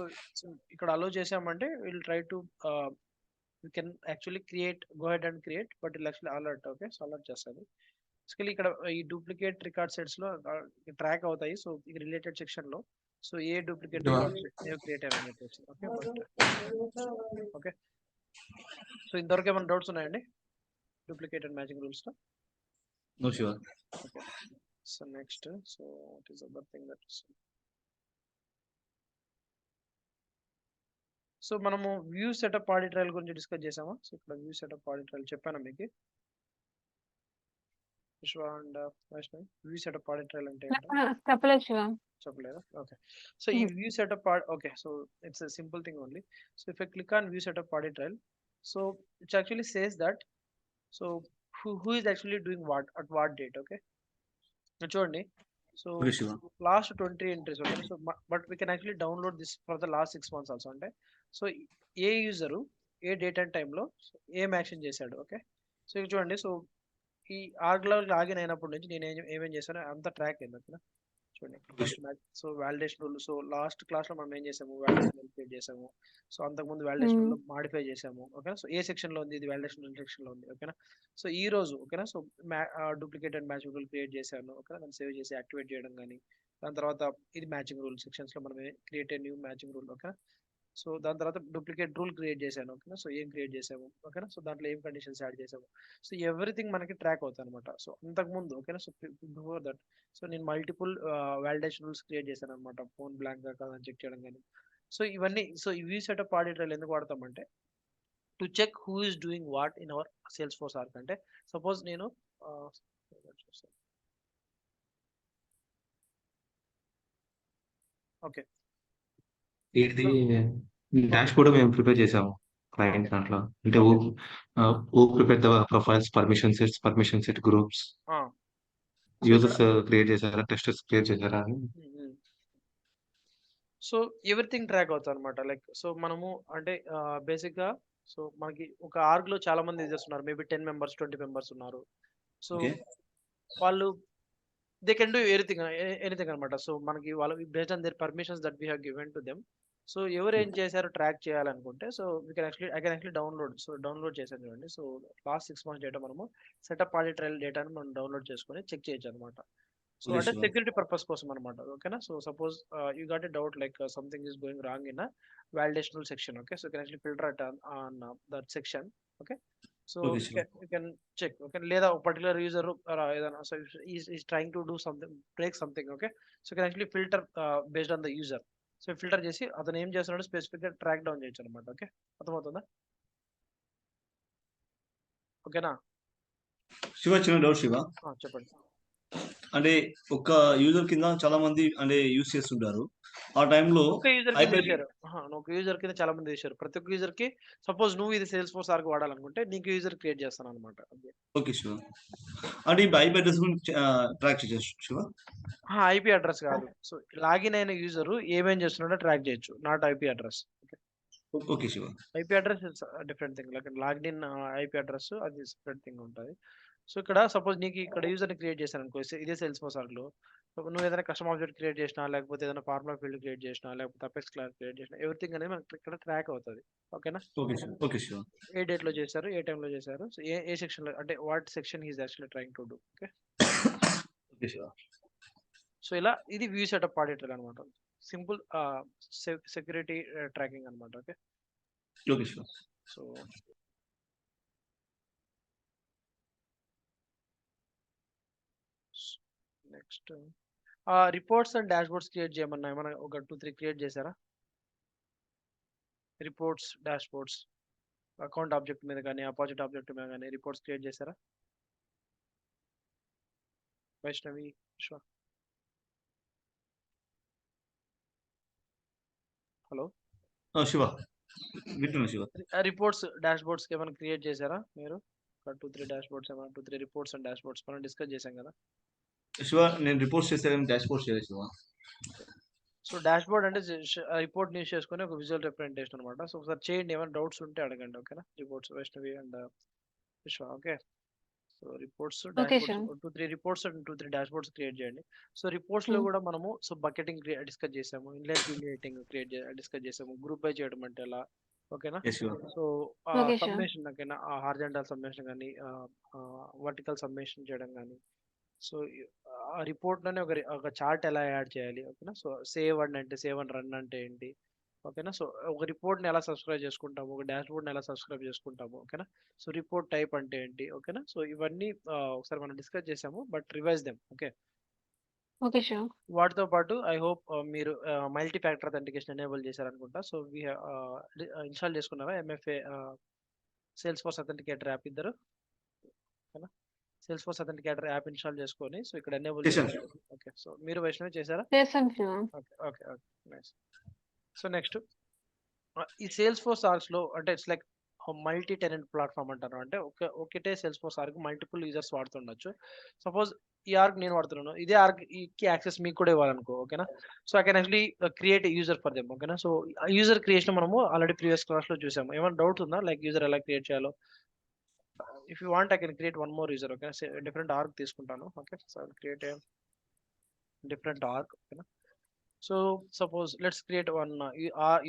ఇక్కడ అలో చేసామంటే will try to we can actually go ahead and create, but it'll actually alert. Okay, so alert చేస్తుంది. Basically ఇక్కడ ఈ duplicate record sets లో ట్రాక్ అవుతాయి. సో ఈ రిలేటెడ్ సెక్షన్ లో so ఏ duplicate create అయ్యాయని చెప్పేసి. ఓకే, సో ఇంతవరకు ఏమైనా డౌట్స్ ఉన్నాయండి డూప్లికేట్ అండ్ మ్యాచింగ్ రూల్స్ లో? No, Shiva. Okay, so next, so what is the other thing that is, so మనము వ్యూ సెటప్ ఆడిట్ ట్రయల్ గురించి డిస్కస్ చేసామా? సో ఇక్కడ వ్యూ సెటప్ ఆడిట్ ట్రయల్ చెప్పాను మీకు విశ్వ and Vaishnavi. View setup audit trial అంటే చెప్పలేదా? ఓకే, సో ఈ view setup okay, so it's a simple thing only. So if I click on view setup audit trial, so it actually says that so who is actually doing what at what date. Okay, చూడండి. So Okay, Shiva. Last 20 entries. Okay, so but we can actually download this for the last 6 months also. అంటే so A user A date and టైంలో ఏం action చేశాడు. Okay, so ఇక్కడ చూడండి. So ఈ ఆర్గ్లో login అయినప్పటి నుంచి నేను ఏమేం చేశాను అంత ట్రాక్ అయింది. ఓకేనా, చూడండి. So validation rule, so last class లో మనం ఏం చేసాము, వాలిడేషన్ క్రియేట్ చేసాము. సో అంతకుముందు వాలిడేషన్ రూల్ మాడిఫై చేసాము. ఓకేనా, సో ఏ సెక్షన్ లో ఉంది, ఇది వాలిడేషన్ సెక్షన్ లో ఉంది. ఓకేనా, సో ఈ రోజు ఓకేనా, so duplicate and matching rule create చేశాను. ఓకేనా, దాన్ని సేవ్ చేసి యాక్టివేట్ చేయడం కానీ, దాని తర్వాత ఇది మ్యాచింగ్ రూల్ సెక్షన్స్ లో మనం క్రియేట్ న్యూ మ్యాచింగ్ రూల్. ఓకేనా, సో దాని తర్వాత డూప్లికేట్ రూల్ క్రియేట్ చేశాను. ఓకేనా, సో ఏం క్రియేట్ చేసాము, ఓకేనా, సో దాంట్లో ఏం కండిషన్స్ యాడ్ చేసాము, సో ఎవ్రీథింగ్ మనకి ట్రాక్ అవుతుంది అనమాట. సో అంతకుముందు ఓకేనా, సో బిఫోర్ దట్ సో నేను మల్టిపుల్ వాలిడేషన్ రూల్స్ క్రియేట్ చేశాను అనమాట. ఫోన్ బ్లాంక్ గా కాదని చెక్ చేయడం కానీ. సో ఇవన్నీ, సో ఇవి సెటప్ ఆడిటర్లు ఎందుకు వాడతామంటే to check who is doing what in our Salesforce org. అంటే సపోజ్ నేను ఓకే ఇది డాష్ కూడా మేము ప్రిపేర్ చేసాము క్లయింట్ దాంట్లో. అంటే oh prepare the profiles, permission set groups, users create చేశారా, టెస్టర్స్ క్రియేట్ చేశారా అని. సో ఎవ్రీథింగ్ ట్రాక్ అవుతుంది అనమాట. లైక్ సో మనము అంటే బేసిక్ గా సో మనకి ఒక ఆర్గ్ లో చాలా మంది యూజర్స్ ఉన్నారు, మేబీ 10 members 20 members ఉన్నారు. సో వాళ్ళు దే కెన్ డూ ఎనీథింగ్ అనమాట. సో మనకి వాళ్ళు based on their permissions that we have given to them. So ఎవరు ఏం చేశారో ట్రాక్ చేయాలనుకుంటే so I can actually download చేశాను చూడండి. సో లాస్ట్ 6 months డేటా మనము సెటప్ ఆడిటరల్ డేటాను మనం డౌన్లోడ్ చేసుకొని చెక్ చేయొచ్చు అనమాట. సో అంటే సెక్యూరిటీ పర్పస్ కోసం అనమాట. ఓకేనా, so suppose you got a doubt like something is going wrong in validational section. Okay, so you can actually filter it on that section. Okay, so you can check. Okay, లేదా ఒక particular user ఏదైనా so is trying to do something, break something. Okay, so you can actually filter based on the user. So filter చేసి అతను ఏం చేస్తున్నాడో specific గా track down చేయొచ్చు అనమాట. ఓకే, అర్థమవుతుందా? ఓకేనా శివ, చిన్న డౌట్ శివ. చెప్పండి. అంటే ఒక యూజర్ కింద చాలా మంది అంటే యూజ్ చేస్తుంటారు. ఆ టైంలో ఒక యూజర్ కింద చాలా మంది చేశారు. ప్రతి ఒక్క యూజర్ కి సపోజ్ నువ్వు ఇది సేల్స్ ఫోర్స్ ఆర్క్ వాడాలనుకుంటే నీకు యూజర్ క్రియేట్ చేస్తాను అనమాట. ఓకే శివ. అంటే ఇప్పుడు ఐపీ అడ్రస్ ట్రాక్ చేయొచ్చు శివ? ఐపీ అడ్రస్ కాదు. సో లాగిన్ అయిన యూజర్ ఏమేం చేస్తున్నాడో ట్రాక్ చేయొచ్చు, not IP address. Okay Shiva. IP address different thing. Like logged in IP address అది సెపరేట్ థింగ్ ఉంటుంది. సో ఇక్కడ సపోజ్ నీకు ఇక్కడ యూజర్ ని క్రియేట్ చేశాను అనుకో, ఇదే సేల్స్ ఫోర్స్ ఆర్క్ లో నువ్వు ఏదైనా కస్టమ్ ఆబ్జెక్ట్ క్రియేట్ చేసినా, లేకపోతే ఏదైనా ఫార్ములా ఫీల్డ్ క్రియేట్ చేసినా, లేకపోతే అపెక్స్ క్లాస్ క్రియేట్ చేసినా, ఎవ్రీథింగ్ అనేది మనకి ఇక్కడ ట్రాక్ అవుతుంది. ఓకేనా, ఏ డేట్ లో చేశారు, ఏ టైం లో చేశారు, సో ఏ సెక్షన్ లో, అంటే what section is actually trying to do. Okay, so ఇలా ఇది వ్యూ సెటప్ ఆడిటర్ అనమాట. సింపుల్ సెక్యూరిటీ ట్రాకింగ్ అనమాట. Okay, so next reports and dash boards create చేయమన్నా ఏమన్నా ఒక 2-3 క్రియేట్ చేశారా? Reports, dash boards, account object మీద కానీ అపోజిట్ ఆబ్జెక్ట్ మీద కానీ రిపోర్ట్స్ క్రియేట్ చేశారా? వైష్ణవి, విశ్వ, హలో శివ, వింటున్నా శివ. రిపోర్ట్స్, డాష్ బోర్డ్స్ ఏమైనా క్రియేట్ చేశారా మీరు? 2-3 డాష్ బోర్డ్స్, ఏమైనా 2-3 రిపోర్ట్స్ అండ్ డాష్ బోర్డ్స్ మనం డిస్కస్ చేశాం కదా. శివ, నేను రిపోర్ట్స్ చేశాను, డాష్ బోర్డ్ చేయలేదు శివ. సో డాష్ బోర్డ్ అంటే రిపోర్ట్ యూస్ చేసుకుని ఒక విజువల్ రిప్రజెంటేషన్ అనమాట. సో ఒకసారి చేయండి, ఏమైనా డౌట్స్ ఉంటే అడగండి. ఓకేనా, రిపోర్ట్స్ వైష్ణవి అండ్ విశ్వ. Okay, so reports, dash boards 2-3 reports and 2-3 dash boards create చేయండి. సో రిపోర్ట్స్ లో కూడా మనము సో బకెటింగ్ డిస్కస్ చేసాము, ఇన్లైన్ ఫిల్టరింగ్ డిస్కస్ చేసాము, గ్రూప్ బై చేయడం అంటే ఎలా. ఓకేనా, సో సమ్మేషన్, ఓకేనా, హారిజాంటల్ సమ్మేషన్ కానీ వర్టికల్ సమ్మేషన్ చేయడం కానీ, సో ఆ రిపోర్ట్ లోనే ఒక చార్ట్ ఎలా యాడ్ చేయాలి. ఓకేనా, సో సేవ్ అండ్ రన్ అంటే ఏంటి. ఓకేనా, సో ఒక రిపోర్ట్ ని ఎలా సబ్స్క్రైబ్ చేసుకుంటాము, ఒక డాష్ బోర్డ్ ని ఎలా సబ్స్క్రైబ్ చేసుకుంటాము. ఓకేనా, సో రిపోర్ట్ టైప్ అంటే ఏంటి. ఓకేనా, సో ఇవన్నీ ఒకసారి మనం డిస్కస్ చేసాము, బట్ రివైజ్ దెమ్. ఓకే, వాటితో పాటు ఐ హోప్ మీరు మల్టీ ఫ్యాక్టర్ అథెంటికేషన్ ఎనేబుల్ చేశారనుకుంటా. సో ఇన్స్టాల్ చేసుకున్నారా MFA Salesforce authenticator app ఇద్దరు? ఓకేనా, Salesforce authenticator app install చేసుకొని సో ఇక్కడ ఎనేబుల్ చేశారు. ఓకే, సో మీరు వైష్ణవి చేశారా? Okay okay okay, nice. So next ఈ సేల్స్ ఫోర్స్ ఆర్క్స్ లో అంటే it's like multi tenant platform అంటారు. అంటే ఒకటే Salesforce org multiple users వాడుతుండొచ్చు. సపోజ్ ఈ ఆర్క్ నేను వాడుతున్నాను, ఇదే ఆర్క్ కి యాక్సెస్ మీకు కూడా ఇవ్వాలనుకో. ఓకేనా, so I can actually create user for them. ఓకేనా, సో యూజర్ క్రియేషన్ మనము ఆల్రెడీ ప్రీవియస్ క్లాస్ లో చూసాము. ఏమైనా డౌట్ ఉందా లైక్ యూజర్ ఎలా క్రియేట్ చేయాలో? If you want I can create one more user. Okay, different org తీసుకుంటాను. Okay, so I create a different org. ఓకేనా, so suppose let's create one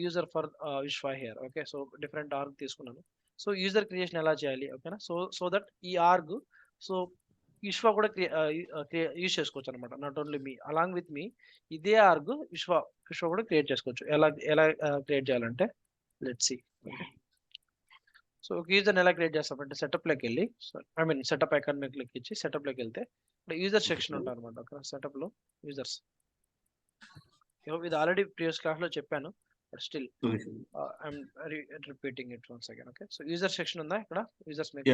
user for Vishwa here. Okay, so different org తీసుకున్నాను. So user creation ఎలా చేయాలి? ఓకేనా, so that ఈ org so Vishwa కూడా use చేసుకోవచ్చు అనమాట. Not only me, along with me ఇదే ఆర్గ్ విశ్వ కూడా క్రియేట్ చేసుకోవచ్చు. ఎలా క్రియేట్ చేయాలంటే లెట్స్ సి. సో ఒక యూజర్ని ఎలా క్రియేట్ చేస్తామంటే సెటప్లోకి వెళ్ళి, సెటప్ ఐకాన్ మీద క్లిక్ ఇచ్చి సెటప్లోకి వెళ్తే ఇక్కడ యూజర్ సెక్షన్ ఉంటుంది అనమాట. ఒక సెటప్లో యూజర్స్, ఇది ఆల్రెడీ ప్రీవియస్ క్లాస్లో చెప్పాను, but still I'm repeating it once again. Okay, so user section ఉందా ఇక్కడ, యూజర్స్ మీద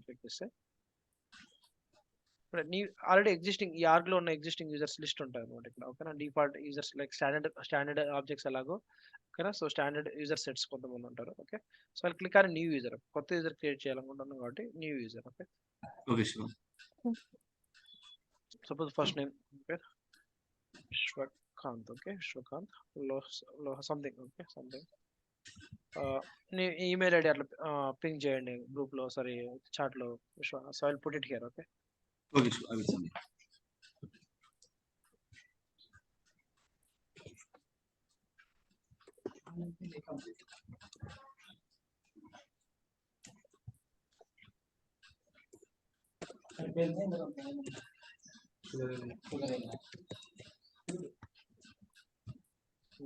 క్లిక్ చేస్తే ఇక్కడ ఆల్రెడీ ఎగ్జిస్టింగ్ ఈ ఆర్గ్ లో ఉన్న ఎగ్జిస్టింగ్ యూజర్స్ లిస్ట్ ఉంటాయి అనమాట ఇక్కడ. ఓకేనా, default users like standard objects ఎలాగో, ఓకేనా. సో స్టాండర్డ్ యూజర్ సెట్స్ కొంతమంది ఉంటారు. ఓకే, సో అది క్లిక్ అని న్యూ యూజర్, కొత్త యూజర్ క్రియేట్ చేయాలనుకుంటున్నాం కాబట్టి new user. Okay, suppose first name Vishwakant. Okay, Vishwakant something. Okay, something email ID అట్లా పింక్ చేయండి గ్రూప్ లో, సారీ చాట్ లో Vishwa. So I will put it here. Okay,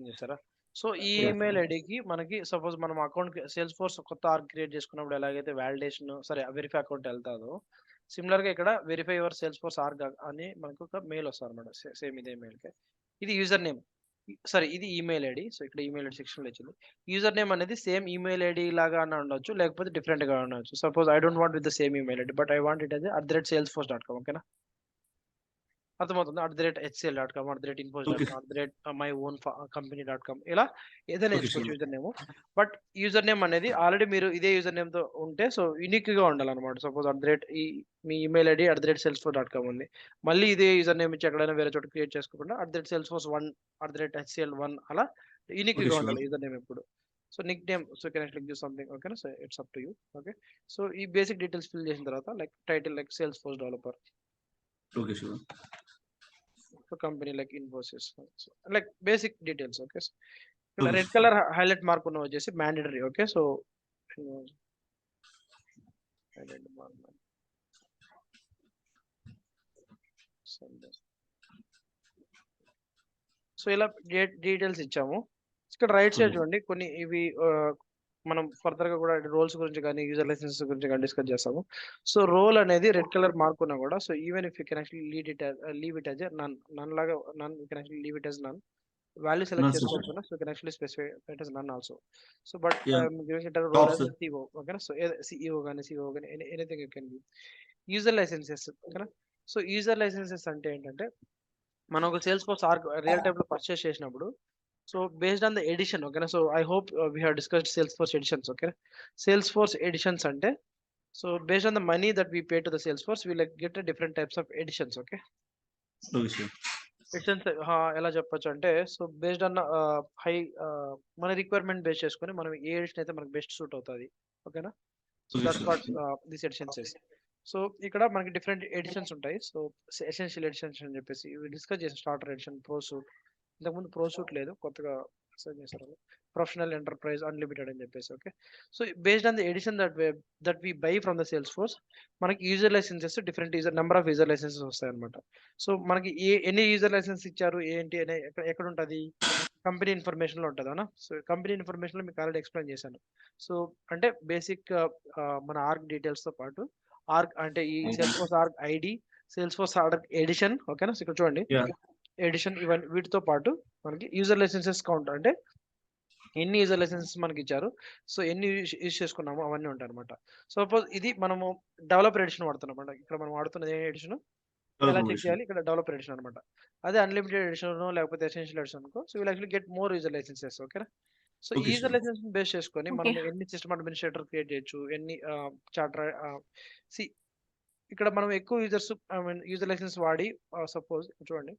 చేస్తారా? సో ఈ ఈమెయిల్ ఐడికి మనకి సపోజ్ మనం అకౌంట్ సేల్స్ ఫోర్స్ కొత్త ఆర్గ్ క్రియేట్ చేసుకున్నప్పుడు ఎలాగైతే వ్యాలిడేషన్ సరే వెరిఫై అకౌంట్ వెళ్తాదో, సిమిలర్ గా ఇక్కడ verify your sales force org అని మనకు ఒక మెయిల్ వస్తుంది అనమాట. సేమ్ ఇదే మెయిల్ కి ఇది యూజర్ నేమ్, సరే ఇది ఈమెయిల్ ఐడి. సో ఇక్కడ ఈమెయిల్ ఐడి సెక్షన్ లో వచ్చింది. యూజర్ నేమ్ అనేది సేమ్ ఈమెయిల్ ఐడి లాగా ఉండొచ్చు, లేకపోతే డిఫరెంట్ గా ఉండొచ్చు. Suppose I don't want with the same email ID, but I want it as @salesforce.com. ఓకేనా, అర్థమవుతుంది. @hcl.com, @infos.com, my own company.com, ఇలా ఏదైనా ఇచ్చుకోవచ్చు user name. But user name అనేది ఆల్రెడీ మీరు ఇదే యూజర్ నేమ్ తో ఉంటే సో యూనిక్ గా ఉండాలన్నమాట. సపోజ్ మీ ఈమెయిల్ ఐడి @salesforce.com ఉంది, మళ్ళీ ఇదే యూజర్ నేమ్ ఇచ్చి ఎక్కడైనా వేరే చోట క్రియేట్ చేసుకోకుండా @salesforce1, @hcl1 అలా యూనిక్ గా ఉండాలి యూజర్ నేమ్ ఎప్పుడు. So nick name, so can I click do something. ఓకేనా, so it's up to you. Okay, so ఈ బేసిక్ డీటెయిల్స్ ఫిల్ చేసిన తర్వాత like title like Salesforce developer, company like Infosys, like basic details. Okay, ఇక్కడ red colour highlight mark ఉన్న వచ్చేసి mandatory. Okay, so so ఇలా details ఇచ్చాము. ఇక్కడ right side చూడండి కొన్ని ఇవి మనం ఫర్దర్ గా కూడా రోల్స్ గురించి కానీ యూజర్ లైసెన్స్ గురించి కానీ డిస్కస్ చేస్తాము. సో రోల్ అనేది రెడ్ కలర్ మార్క్ ఉన్నా కూడా, so even if you can actually leave it as none లాగా, you can actually leave it as none. Value select చేసుకోవచ్చు, so can actually specify it as none also. So but giving it role as CO. ఓకేనా, so CEO కానీ CO కానీ anything you can give. User licenses. ఓకేనా, so user licenses అంటే ఏంటంటే మనం ఒక Salesforce org real time లో purchase చేసినప్పుడు, so based on the edition. ఓకేనా, so I hope we have discussed Salesforce editions. Okay, Salesforce editions అంటే so based on the money that we pay to the Salesforce we like get different types of editions. Okay, editions ఎలా చెప్పొచ్చు అంటే, so based on high మన requirement base చేసుకొని మనం ఏ edition అయితే మనకి best suit అవుతుంది. ఓకేనా, so that's what this editions is. So ఇక్కడ మనకి డిఫరెంట్ ఎడిషన్స్ ఉంటాయి. సో ఎసెన్షియల్ ఎడిషన్స్ అని చెప్పేసి డిస్కస్ చేసిన స్టార్టర్ ఎడిషన్, ప్రో సూట్. ఇంతకుముందు ప్రో సూట్ లేదు, కొత్తగా చేశారు ప్రొఫెషనల్ ఎంటర్ప్రైజ్ అన్లిమిటెడ్ అని చెప్పేసి. Okay, so based on the edition that we buy from the Salesforce మనకి user licenses different number of user licenses వస్తాయి అనమాట. సో మనకి ఎన్ని యూజర్ లైసెన్స్ ఇచ్చారు ఏంటి అనే ఎక్కడ ఉంటుంది, కంపెనీ ఇన్ఫర్మేషన్ లో ఉంటుంది అన్న. సో కంపెనీ ఇన్ఫర్మేషన్ లో మీకు ఆల్రెడీ ఎక్స్ప్లెయిన్ చేశాను. సో అంటే బేసిక్ మన ఆర్గ్ డీటెయిల్స్ తో పాటు ఆర్గ్ అంటే ఈ Salesforce org ID, Salesforce org edition. ఓకేనా, సో ఇక్కడ చూడండి ఎడిషన్, ఇవన్నీ వీటితో పాటు మనకి యూజర్ లైసెన్సెస్ కౌంట్ అంటే ఎన్ని యూజర్ లైసెన్సెస్ మనకి ఇచ్చారు, సో ఎన్ని యూజ్ చేసుకున్నాము అవన్నీ ఉంటాయి అనమాట. సపోజ్ ఇది మనము డెవలపర్ ఎడిషన్ వాడుతున్నాం అనమాట. ఇక్కడ మనం వాడుతున్నది ఏ ఎడిషన్ ఎలా చెక్ చేయాలి, ఇక్కడ డెవలపర్ ఎడిషన్ అనమాట. అదే అన్లిమిటెడ్ ఎడిషన్ లేకపోతే ఎసెన్షియల్ ఎడిషన్ అనుకో, so will actually get more user licenses. ఓకేనా, సో ఈ యూజర్ లైసెన్స్ బేస్ చేసుకొని మనం ఎన్ని సిస్టమ్ అడ్మినిస్ట్రేటర్ క్రియేట్ చేయొచ్చు, ఎన్ని చార్టర్ ఇక్కడ మనం ఎక్కువ యూజర్స్ యూజర్ లైసెన్స్ వాడి సపోజ్ చూడండి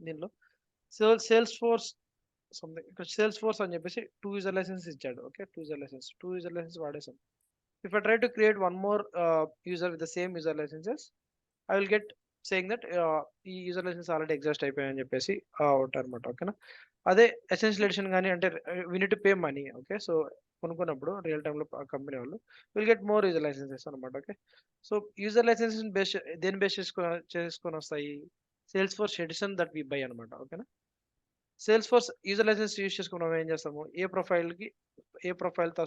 దీనిలో సేల్స్ ఫోర్స్ సంథింగ్, ఇక్కడ సేల్స్ ఫోర్స్ అని చెప్పేసి 2 యూజర్ లైసెన్స్ ఇచ్చాడు. ఓకే, 2 యూజర్ లైసెన్స్ వాడేసాం. If I try to create one more user with the same user licenses, I will get saying that ఈ user license already exist అయిపోయాయని చెప్పేసి ఉంటారు అనమాట. ఓకేనా, అదే ఎసెన్షియల్ ఎడిషన్ కానీ అంటే we need to pay money. Okay, so కొనుక్కున్నప్పుడు రియల్ టైంలో కంపెనీ వాళ్ళు will get more user licenses అనమాట. Okay, so user licenses base దేని బేస్ చేసుకొని వస్తాయి? Salesforce edition that we buy అనమాట. ఓకేనా, Salesforce user license use చేసుకుని మనం ఏం చేస్తాము, ఏ ప్రొఫైల్తో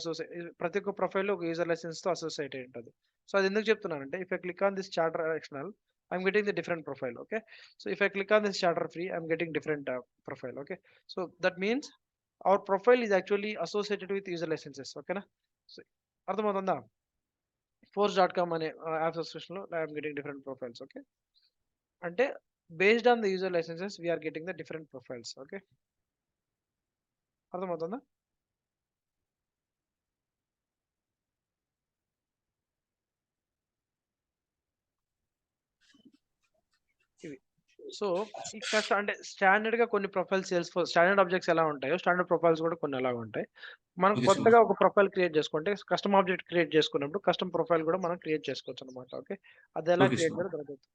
ప్రతి ఒక్క ప్రొఫైల్ ఒక యూజర్ లైసెన్స్తో అసోసియేట్ అయి ఉంటుంది. సో అది ఎందుకు చెప్తున్నానంటే, if I click on this charter external, I'm getting the different profile. Okay, so if I click on this charter free, I'm getting different profile. Okay, so that means our profile is actually associated with user licenses. ఓకేనా, so అర్థమవుతుందా? force.com అనే app సబ్స్క్రిప్షన్లో I'm getting different profiles. Okay, అంటే based on the user licenses we are getting the different profiles. Okay, అర్థమవుతుందా? ఇవి so ఇక్కడ అంటే standard గా కొన్ని profiles sales force standard objects ఎలా ఉంటాయో స్టాండర్డ్ ప్రొఫైల్స్ కూడా కొన్ని ఎలా ఉంటాయి. మనం Okay, కొత్తగా ఒక ప్రొఫైల్ క్రియేట్ చేసుకుంటే కస్టమ్ ఆబ్జెక్ట్ క్రియేట్ చేసుకున్నప్పుడు కస్టమ్ ప్రొఫైల్ కూడా మనం క్రియేట్ చేసుకోవచ్చు అనమాట. ఓకే, అది ఎలా Okay, క్రియేట్ sure. చేయాలో దొరకదు.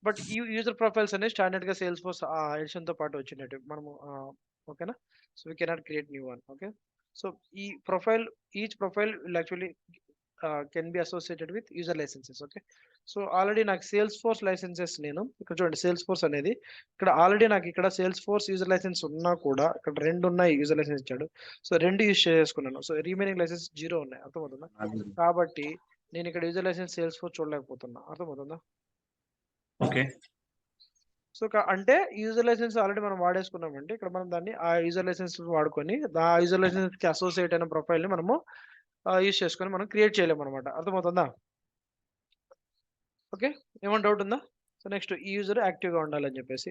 బట్ ఈ యూజర్ ప్రొఫైల్స్ అనేవి స్టాండర్డ్ గా సేల్స్ ఫోర్స్ ఎడిషన్ తో పాటు వచ్చినట్టు మనము ఓకేనా, so we cannot create new one. Okay, so ఈ profile each profile will actually can be associated with user licenses. Okay, so already నాకు సేల్స్ ఫోర్స్ లైసెన్సెస్ నేను ఇక్కడ చూడండి, సేల్స్ ఫోర్స్ అనేది ఇక్కడ ఆల్రెడీ నాకు ఇక్కడ సేల్స్ ఫోర్స్ యూజర్ లైసెన్స్ ఉన్నా కూడా ఇక్కడ 2 ఉన్నాయి యూజర్ లైసెన్స్ ఇచ్చాడు. సో 2 యూజ్ చేసుకున్నాను. సో రిమైనింగ్ లైసెన్స్ 0 ఉన్నాయి. అర్థమవుతుందా? కాబట్టి నేను ఇక్కడ యూజర్ లైసెన్స్ సేల్స్ ఫోర్స్ చూడలేకపోతున్నా. అర్థమవుతుందా? Okay. సో అంటే యూజర్ లైసెన్స్ ఆల్రెడీ మనం వాడేసుకున్నామంటే ఇక్కడ మనం దాన్ని ఆ యూజర్ లైసెన్స్ వాడుకొని ఆ యూజర్ లైసెన్స్ కి అసోసియేట్ అయిన ప్రొఫైల్ ని మనము యూజ్ చేసుకొని మనం క్రియేట్ చేయలేము అనమాట. అర్థమవుతుందా? ఓకే, ఏమైనా డౌట్ ఉందా? సో నెక్స్ట్ ఈ యూజర్ యాక్టివ్గా ఉండాలని చెప్పేసి,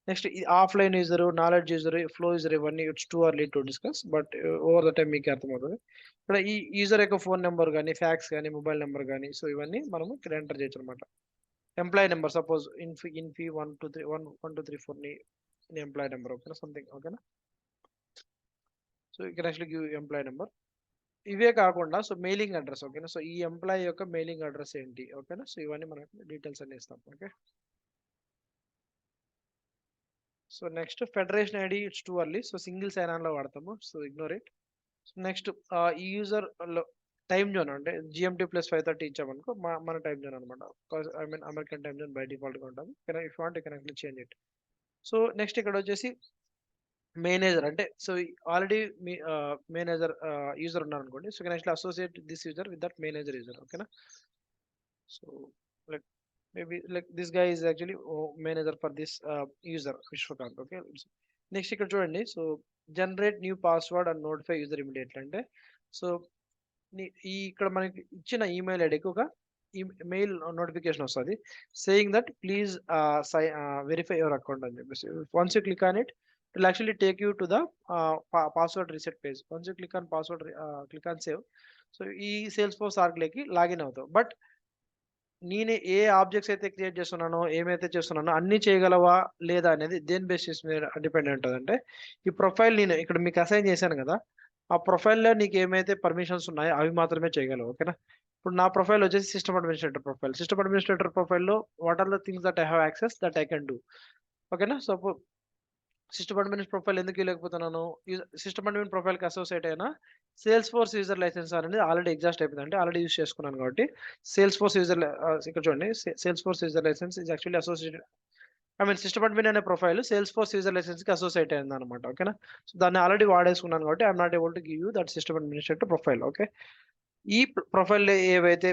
నెక్స్ట్ ఈ offline user, knowledge user, flow user, ఇవన్నీ it's too early to discuss, but over the time మీకు అర్థమవుతుంది. ఇక్కడ ఈ యూజర్ యొక్క ఫోన్ నెంబర్ కానీ, ఫ్యాక్స్ కానీ, మొబైల్ నెంబర్ కానీ, సో ఇవన్నీ మనము ఇక్కడ ఎంటర్ చేయొచ్చు అనమాట. ఎంప్లాయీ నెంబర్ సపోజ్ ఇన్ఫీ 123 ని ఎంప్లాయీ నెంబర్. ఓకేనా, సంథింగ్. ఓకేనా, సో ఇక్కడ యాక్చువల్లీ గివ్ ఎంప్లాయీ నెంబర్. ఇవే కాకుండా సో మెయిలింగ్ అడ్రస్. ఓకేనా, సో ఈ ఎంప్లాయీ యొక్క మెయిలింగ్ అడ్రస్ ఏంటి? ఓకేనా, సో ఇవన్నీ మనకి డీటెయిల్స్ అన్ని ఇస్తాం. Okay, so next federation ID it's too early, so single sign on లో వాడతాము, so ignore it. So next ఈ యూజర్ టైమ్ జోన్ అంటే GMT + 5:30 ఇచ్చామనుకో మన టైం జోన్ అనమాట. I mean American time zone by default గా ఉంటుంది. If want you can actually change it. So next ఇక్కడ వచ్చేసి మేనేజర్ అంటే సో ఆల్రెడీ మీ మేనేజర్ యూజర్ ఉన్నారు అనుకోండి, so can actually associate this user with that manager user. ఓకేనా, so like maybe like this guy is actually manager for this user Vishwakant. Okay, next ఇక్కడ చూడండి, so generate new password and notify user immediately అంటే so ఈ ఇక్కడ మనకి ఇచ్చిన email ఐడికి ఒక మెయిల్ నోటిఫికేషన్ వస్తుంది saying that please verify your account అని చెప్పేసి. Once you click on it will actually take you to the password reset page. Once you click on password, click on save, so ఈ Salesforce ఆర్గ్లోకి login అవుతావు. But నేను ఏ objects అయితే create చేస్తున్నానో, ఏమైతే చేస్తున్నానో అన్ని చేయగలవా లేదా అనేది దేని బేసిస్ మీద డిపెండ్ ఉంటుంది అంటే, ఈ ప్రొఫైల్ నేను ఇక్కడ మీకు అసైన్ చేశాను కదా, ఆ ప్రొఫైల్లో నీకు ఏమైతే పర్మిషన్స్ ఉన్నాయో అవి మాత్రమే చేయగలవు. ఓకేనా, ఇప్పుడు నా ప్రొఫైల్ వచ్చేసి system administrator profile. System administrator ప్రొఫైల్లో what are the things that I have access that I can do. ఓకేనా, సో సిస్టమ్ అడ్మిన్ ప్రొఫైల్ ఎందుకు ఇవ్వలేకపోతున్నాను? సిస్టమ్ అడ్మిన్ ప్రొఫైల్కి అసోసియేట్ అయిన సేల్స్ ఫోర్స్ యూజర్ లైసెన్స్ అనేది ఆల్రెడీ ఎగ్జాస్ట్ అయిపోయింది, అంటే ఆల్రెడీ యూజ్ చేసుకున్నాను కాబట్టి సేల్స్ ఫోర్స్ యూజర్ ఇక్కడ చూడండి, Salesforce user license is actually associated, I mean system admin అనే ప్రొఫైల్ సేల్స్ ఫోర్స్ యూజర్ లైసెన్స్కి అసోసియేట్ అయింది అనమాట. ఓకేనా, సో దాన్ని ఆల్రెడీ వాడేసుకున్నాను కాబట్టి I'm not able to give you that system administrator profile. Okay, ఈ ప్రొఫైల్ ఏవైతే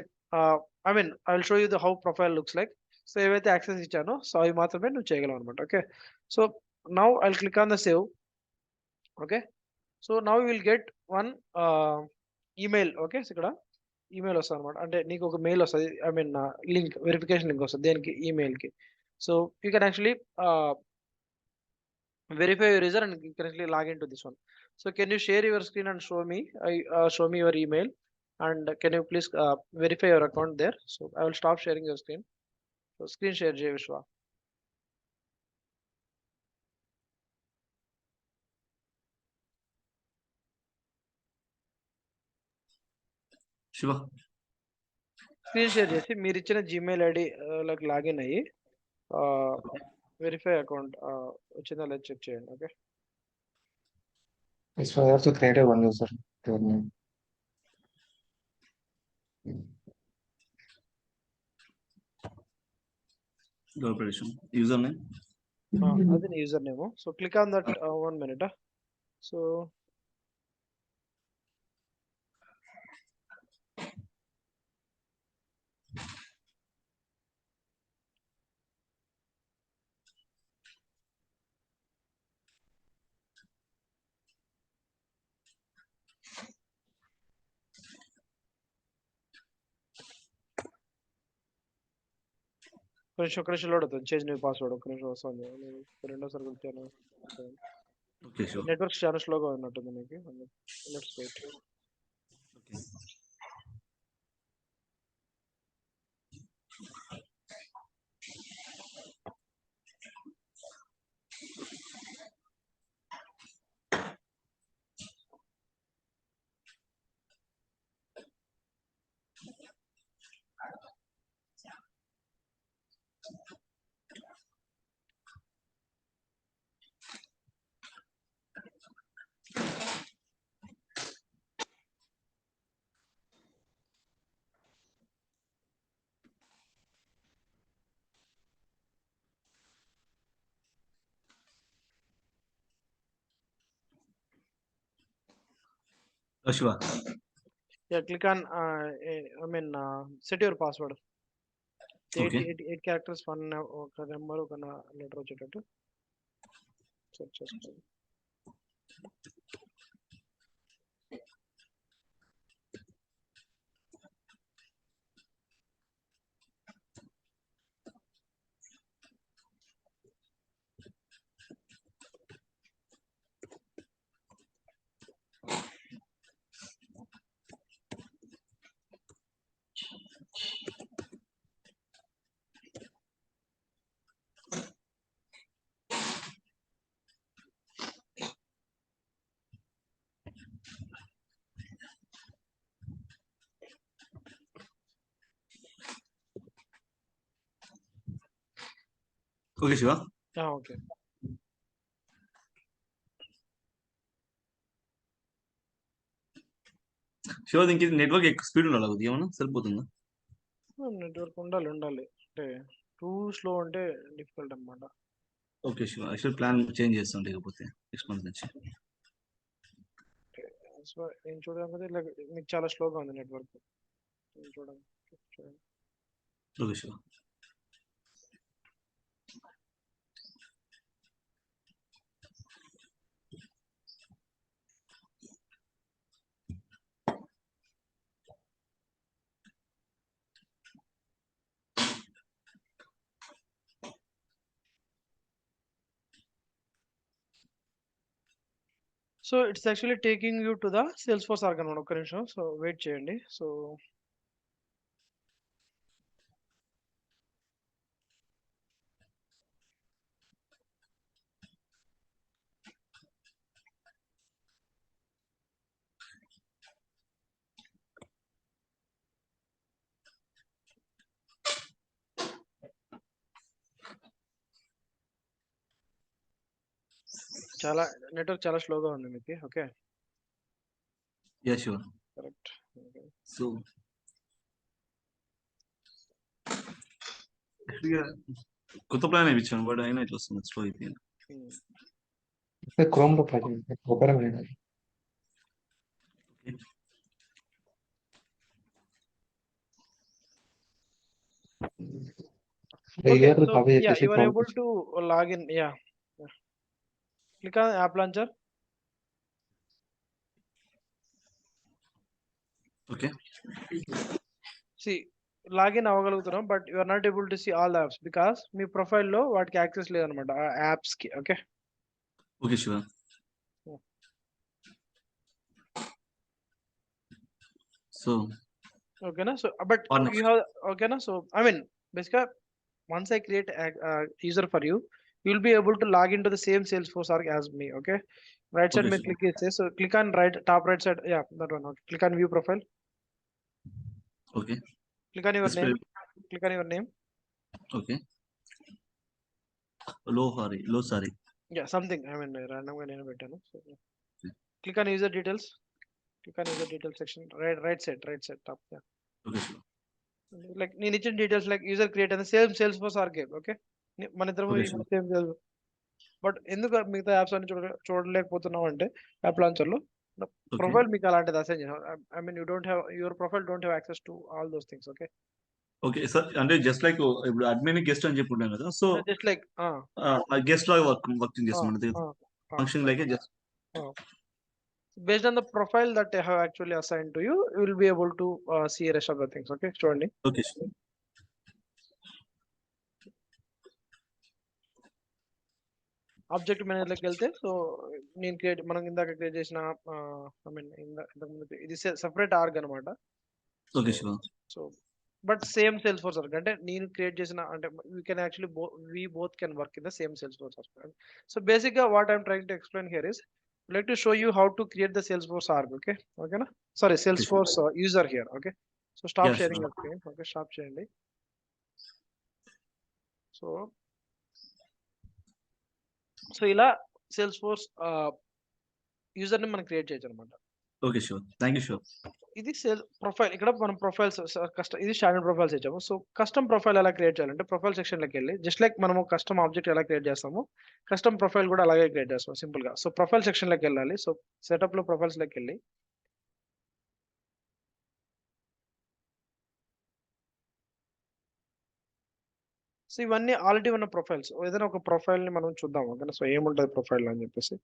I mean I will show you the how profile looks like. So ఏవైతే యాక్సెస్ ఇచ్చానో సో అవి మాత్రమే నువ్వు చేయగలవు అనమాట. Okay, so now I'll click on the save. Okay, so now you will get one email. Okay, so ఇక్కడ email వస్తుంది అనమాట, అంటే నీకు ఒక మెయిల్ వస్తుంది, I mean link, verification link వస్తుంది దేనికి, ఈమెయిల్కి. So you can actually verify your user and you can actually log into this one. So can you share your screen and show me your email, and can you please verify your account there? So I will stop sharing your screen. So screen share Jay Vishwa. Shiva screen share చేసి మీరు ఇచ్చిన Gmail ID లోకి login అయ్యి verify account వచ్చిందా లేదా check చేయండి. Okay, Yes, so I have to create a one user. User name. That's an username. So click on that 1 minute. So ఒక నిమిషం లోడ్ అవుతుంది. చేంజ్ న్యూ పాస్వర్డ్ ఒక నిమిషం వస్తుంది. రెండోసారి కొట్టాను. Okay, sure. నెట్వర్క్ చాలా స్లోగా ఉన్నట్టుంది మీకు. Let's wait. Shiva. Yeah, click on set your password. Okay. 8 characters, one ఒక నెంబర్ ఒక లెటర్ వచ్చేటట్టు సెట్ చేసుకోండి. Okay, Shiva. ఓకే. Shiva, దీనికి నెట్వర్క్ ఎక్కువ స్పీడ్ ఉండాలి, కొద్దిగా ఏమన్నా సరిపోతుందా? నెట్వర్క్ ఉండాలి. అంటే టూ స్లో అంటే డిఫికల్ట్ అన్నమాట. Okay Shiva, actual plan change చేస్తాం లేకపోతే నెక్స్ట్ మంత్ నుంచి. సో నేను చూడకపోతే ఇలా మీకు చాలా స్లోగా ఉంది నెట్వర్క్. చూడండి. Okay Shiva. So it's actually taking you to the Salesforce org అన్నమాట. ఒక్క నిమిషం. సో వెయిట్ చేయండి. సో చాలా నెట్వర్క్ చాలా స్లోగా ఉంది మీకు. Okay. Yeah Shiva. Correct. So కొత్త ప్లాన్ ఇచ్చాను బట్ అయినా ఇట్లా వస్తుంది, స్లో అయిపోయింది. క్రోమ్ లో ఒకరమైన Okay, so yeah, you are able to log in. Yeah. Click on app launcher. Okay. See, login అవ్వగలుగుతున్నాం, but you are not able to see all the apps because me profile లో వాటికి access లేదన్నమాట ఆ apps కి. Okay. Okay Shiva. So ఓకేనా. So but you have ఓకేనా. So I mean బేసిక్గా once I create a user for you, you will be able to log into the same Salesforce org as me. Okay. Right side, okay, click it. So click on top right side. Yeah, that one. Okay. Click on view profile. Okay. Click on your name. Click on your name. Okay. Low sorry. Yeah, something. I mean, random name better. So click on user details. Click on user details section. Right side top. Yeah. Okay Shiva. Like నేను ఇచ్చిన details like user create అనేది same force archive. Okay, మన ఇద్దరం okay Shiva. Same. But ఎందుకు మిగతా apps అన్ని చూడలేకపోతున్నాం అంటే app launcher లో ఓకే. ప్రొఫైల్ మీకు అలాంటిది అసైన్ చేసాం. I mean you don't have your profile don't have access to all those things. Okay, okay sir, అంటే జస్ట్ లైక్ ఇప్పుడు అడ్మిన్ గెస్ట్ అని చెప్పి ఉంటాం కదా, సో జస్ట్ లైక్ గెస్ట్ లాగా వర్కింగ్ చేస్తాం అంటే function like just. based on the profile that I have actually assigned to you, you will be able to see rest of the things. Okay, చూడండి. Okay Shiva. Object మేనేజర్కి వెళ్తే so మనం ఇందాక create చేసిన I mean ఇది separate org అనమాట. Okay Shiva. So but same Salesforce org అంటే నేను క్రియేట్ చేసిన అంటే we can actually we both can work in the same Salesforce org. So basic గా what I'm trying to explain here is like to show you how to create the Salesforce org. Okay, na? Sorry, Salesforce user here. Okay, so stop Yeah, sharing sure. your screen. Okay, stop sharing. So ఇలా Salesforce user ని మనం create చేయొచ్చు అనమాట. Okay Shiva, thank you Shiva. ఇది profile. ఇక్కడ మనం profiles ఇది standard profiles ఇచ్చాము. సో కస్టమ్ ప్రొఫైల్ ఎలా క్రియేట్ చేయాలంటే ప్రొఫైల్ సెక్షన్ లోకి వెళ్ళి జస్ట్ లైక్ మనము కస్టమ్ ఆబ్జెక్ట్ ఎలా క్రియేట్ చేస్తాము కస్టమ్ ప్రొఫైల్ కూడా అలాగే క్రియేట్ చేస్తాం సింపుల్ గా. సో ప్రొఫైల్ సెక్షన్ లోకి వెళ్ళాలి. సో సెటప్ లో ప్రొఫైల్స్ లోకి వెళ్ళి సో ఇవన్నీ ఆల్రెడీ ఉన్న ప్రొఫైల్స్. ఏదైనా ఒక ప్రొఫైల్ ని మనం చూద్దాం. ఓకేనా, సో ఏముంటుంది ప్రొఫైల్ అని చెప్పేసి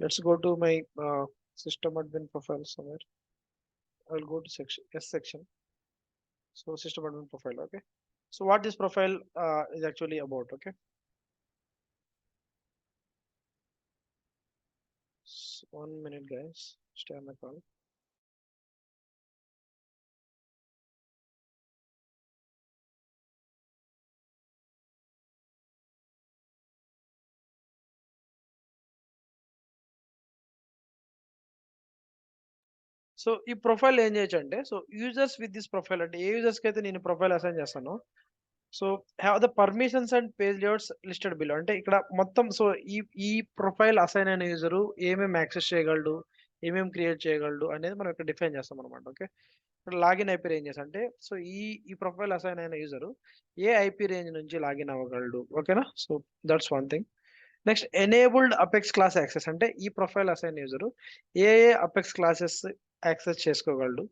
let's go to my system admin profile somewhere. I will go to section S section. So system admin profile. Okay, so what this profile is actually about. Okay, so 1 minute guys, stay on the call. So ఈ profile ఏం చేయొచ్చు అంటే so users with this profile అంటే ఏ users కి అయితే నేను profile assign చేస్తాను so have the permissions and page layouts listed below. అంటే ఇక్కడ మొత్తం సో ఈ ప్రొఫైల్ అసైన్ అయిన యూజర్ ఏమేమి యాక్సెస్ చేయగలడు ఏమేమి క్రియేట్ చేయగలడు అనేది మనం ఇక్కడ డిఫైన్ చేస్తాం అనమాట. ఓకే, ఇక్కడ లాగిన్ ఐపీ రేంజెస్ అంటే సో ఈ ప్రొఫైల్ అసైన్ అయిన యూజర్ ఏ ఐపీ రేంజ్ నుంచి లాగిన్ అవ్వగలడు. ఓకేనా, so that's one thing. Next enabled Apex class access అంటే ఈ ప్రొఫైల్ అసైన్ యూజర్ ఏ అపెక్స్ క్లాసెస్ యాక్సెస్ చేసుకోగలడు.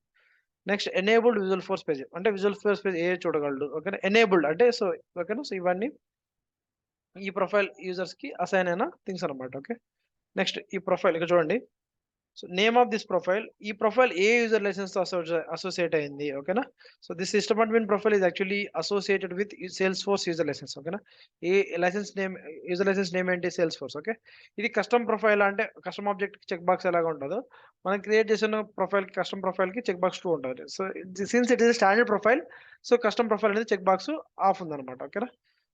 Next enabled Visualforce page అంటే విజువల్ ఫోర్స్ పేజ్ ఏ చూడగలడు. ఓకేనా, ఎనేబుల్డ్ అంటే సో ఓకేనా, సో ఇవన్నీ ఈ ప్రొఫైల్ యూజర్స్ కి అసైన్ అయిన థింగ్స్ అనమాట. ఓకే, నెక్స్ట్ ఈ ప్రొఫైల్ ఇక్కడ చూడండి. So name of this profile ఈ ప్రొఫైల్ ఏ యూజర్ లైసెన్స్ తో అసోసియేట్ అయింది. ఓకేనా, so this system admin profile is actually associated with Salesforce user license. ఓకేనా, ఏ license name user license name ఏంటి సేల్స్ ఫోర్స్. ఓకే, ఇది కస్టమ్ ప్రొఫైల్ అంటే కస్టమ్ ఆబ్జెక్ట్ చెక్ బాక్స్ ఎలాగా ఉంటుందో మనం క్రియేట్ చేసిన ప్రొఫైల్ కి కస్టమ్ ప్రొఫైల్ కి చెక్ బాక్స్ 2 ఉంటుంది. So since it is standard profile so custom profile అనేది చెక్ బాక్స్ ఆఫ్ ఉందన్నమాట. ఓకేనా,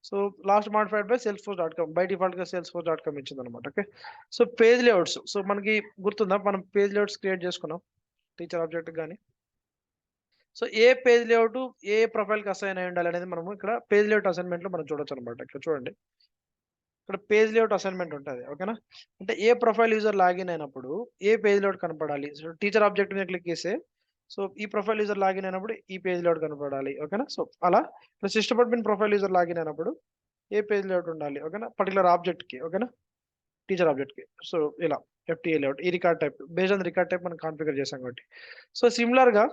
so last modified by salesforce.com by default గా salesforce.com ఇచ్చింది అనమాట. Okay, so page layouts so మనకి గుర్తుందా మనం పేజ్ లేఅవుట్స్ క్రియేట్ చేసుకున్నాం టీచర్ ఆబ్జెక్ట్ కానీ. సో ఏ పేజ్ లేఅవుట్ ఏ ప్రొఫైల్ కి అసైన్ అయి ఉండాలి అనేది మనము ఇక్కడ పేజ్ లేఅవుట్ అసైన్మెంట్ లో మనం చూడొచ్చు అనమాట. ఇక్కడ చూడండి, ఇక్కడ పేజ్ లేఅవుట్ అసైన్మెంట్ ఉంటుంది. ఓకేనా, అంటే ఏ ప్రొఫైల్ యూజర్ లాగిన్ అయినప్పుడు ఏ పేజ్ లేఅవుట్ కనపడాలి. సో టీచర్ ఆబ్జెక్ట్ మీద క్లిక్ చేస్తే సో ఈ ప్రొఫైల్ యూజర్ లాగిన్ అయినప్పుడు ఈ పేజ్ లేఅవుట్ కనపడాలి. ఓకేనా, సో అలా system admin profile user login అయినప్పుడు ఏ పేజ్ లేఅవుట్ ఉండాలి. ఓకేనా, పర్టికులర్ ఆబ్జెక్ట్ కి. ఓకేనా, టీచర్ ఆబ్జెక్ట్ కి. సో ఇలా FTA లేఅవుట్ ఈ record type based on record type మనం కాన్ఫిగర్ చేసాం కాబట్టి. సో సిమిలర్ గా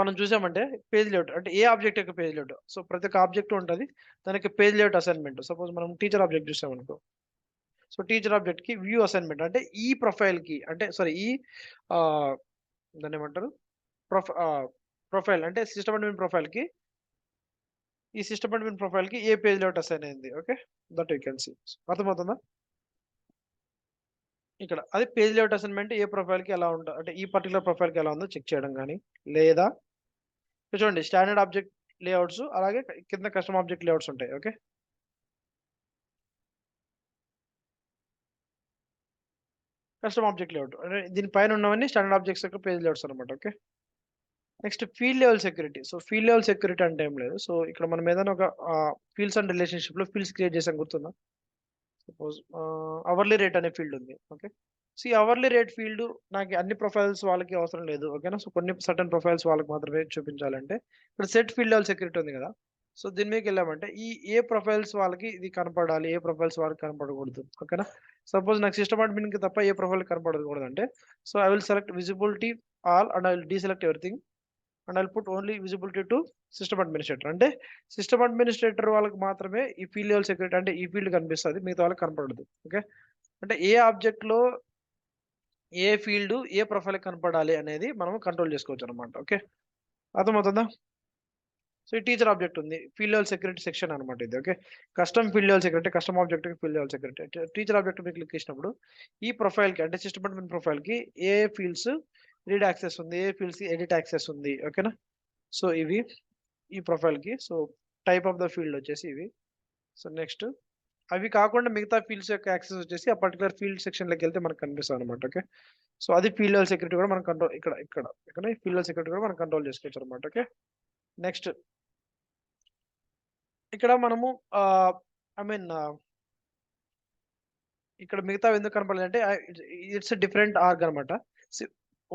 మనం చూసామంటే పేజ్ లేఅవుట్ అంటే ఏ ఆబ్జెక్ట్ యొక్క పేజ్ లేఅవుట్. సో ప్రతి ఒక్క ఆబ్జెక్ట్ ఉంటుంది దానికి పేజ్ లేఅవుట్ అసైన్మెంట్. సపోజ్ మనం టీచర్ ఆబ్జెక్ట్ చూసామనుకో సో టీచర్ ఆబ్జెక్ట్ కి వ్యూ అసైన్మెంట్ అంటే ఈ ప్రొఫైల్ కి అంటే సారీ ఈ దాన్ని ఏమంటారు ప్రొఫైల్ అంటే సిస్టమ్ అడ్మిన్ ప్రొఫైల్ కి ఈ సిస్టమ్ అడ్మిన్ ప్రొఫైల్ కి ఏ పేజ్ లేఅవుట్ అసైన్ అయింది. Okay, that you can see. అర్థమవుతుందా? ఇక్కడ అది page layout assignment a profile కి ఎలా ఉంటుంది అంటే ఈ పర్టికులర్ ప్రొఫైల్ కి ఎలా ఉందో చెక్ చేయడం కానీ లేదా చూడండి స్టాండర్డ్ ఆబ్జెక్ట్ లేఅవుట్స్ అలాగే కింద కస్టమ్ ఆబ్జెక్ట్ లేఅవుట్స్ ఉంటాయి. ఓకే, కస్టమ్ ఆబ్జెక్ట్ లేఅవుట్ అంటే దీనిపైన ఉన్నవన్నీ స్టాండర్డ్ ఆబ్జెక్ట్స్ యొక్క పేజ్ లేఅవుట్స్ అనమాట. Okay, next field level security. So field level security అంటే ఏం లేదు. సో ఇక్కడ మనం ఏదైనా ఒక ఫీల్డ్స్ అండ్ రిలేషన్షిప్ లో ఫీల్డ్స్ క్రియేట్ చేసాం గుర్తుందా. సపోజ్ అవర్లీ రేట్ అనే ఫీల్డ్ ఉంది. ఓకే, అవర్లీ రేట్ ఫీల్డ్ నాకు అన్ని ప్రొఫైల్స్ వాళ్ళకి అవసరం లేదు. ఓకేనా. సో కొన్ని సర్టెన్ ప్రొఫైల్స్ వాళ్ళకి మాత్రమే చూపించాలంటే ఇక్కడ సెట్ ఫీల్డ్ లెవెల్ సెక్యూరిటీ ఉంది కదా. సో దీని మీదకి వెళ్ళామంటే ఏ ప్రొఫైల్స్ వాళ్ళకి ఇది కనపడాలి, ఏ ప్రొఫైల్స్ వాళ్ళకి కనపడకూడదు. ఓకేనా. సపోజ్ నాకు సిస్టమ్ అడ్మిన్ కి తప్ప ఏ ప్రొఫైల్ కనపడకూడదు అంటే, so I will select visibility all and I will deselect everything and I will put only visibility to system administrator. అంటే సిస్టమ్ అడ్మినిస్ట్రేటర్ వాళ్ళకి మాత్రమే ఈ ఫీల్డ్ లెవెల్ సెక్యూరిటీ అంటే ఈ ఫీల్డ్ కనిపిస్తుంది, మిగతా వాళ్ళకి కనపడదు. ఓకే. అంటే ఏ ఆబ్జెక్ట్ లో ఏ ఫీల్డ్ ఏ ప్రొఫైల్ కనపడాలి అనేది మనం కంట్రోల్ చేసుకోవచ్చు అనమాట. ఓకే. అర్థమవుతుందా. సో ఈ టీచర్ ఆబ్జెక్ట్ ఉంది, ఫీల్డ్ లెవెల్ సెక్యూరిటీ సెక్షన్ అనమాట ఇది. Okay. Custom field level security, custom object field level security. Teacher object మీద క్లిక్ చేసినప్పుడు ఈ ప్రొఫైల్ కి అంటే సిస్టమ్ అడ్మిన్ ప్రొఫైల్ కి ఏ ఫీల్డ్స్ రీడ్ యాక్సెస్ ఉంది, ఏ ఫీల్డ్స్ ఎడిట్ యాక్సెస్ ఉంది. ఓకేనా. సో ఇవి ఈ ప్రొఫైల్ కి. So type of the field వచ్చేసి ఇవి. సో నెక్స్ట్ అవి కాకుండా మిగతా ఫీల్డ్స్ యొక్క యాక్సెస్ వచ్చేసి ఆ పర్టికులర్ ఫీల్డ్ సెక్షన్ లోకి వెళ్తే మనకు కనిపిస్తుంది అనమాట. ఓకే. సో అది ఫీల్డ్ లెవెల్ సెక్యూరిటీ కూడా మనం కంట్రోల్ ఇక్కడ ఫీల్డ్ లెవెల్ సెక్యూరిటీ కూడా మనం కంట్రోల్ చేసుకోవచ్చు అనమాట. ఓకే. నెక్స్ట్ ఇక్కడ మనము ఐ మీన్ ఇక్కడ మిగతా ఎందుకు కనపడలేదంటే ఇట్స్ డిఫరెంట్ ఆర్గ్ అనమాట.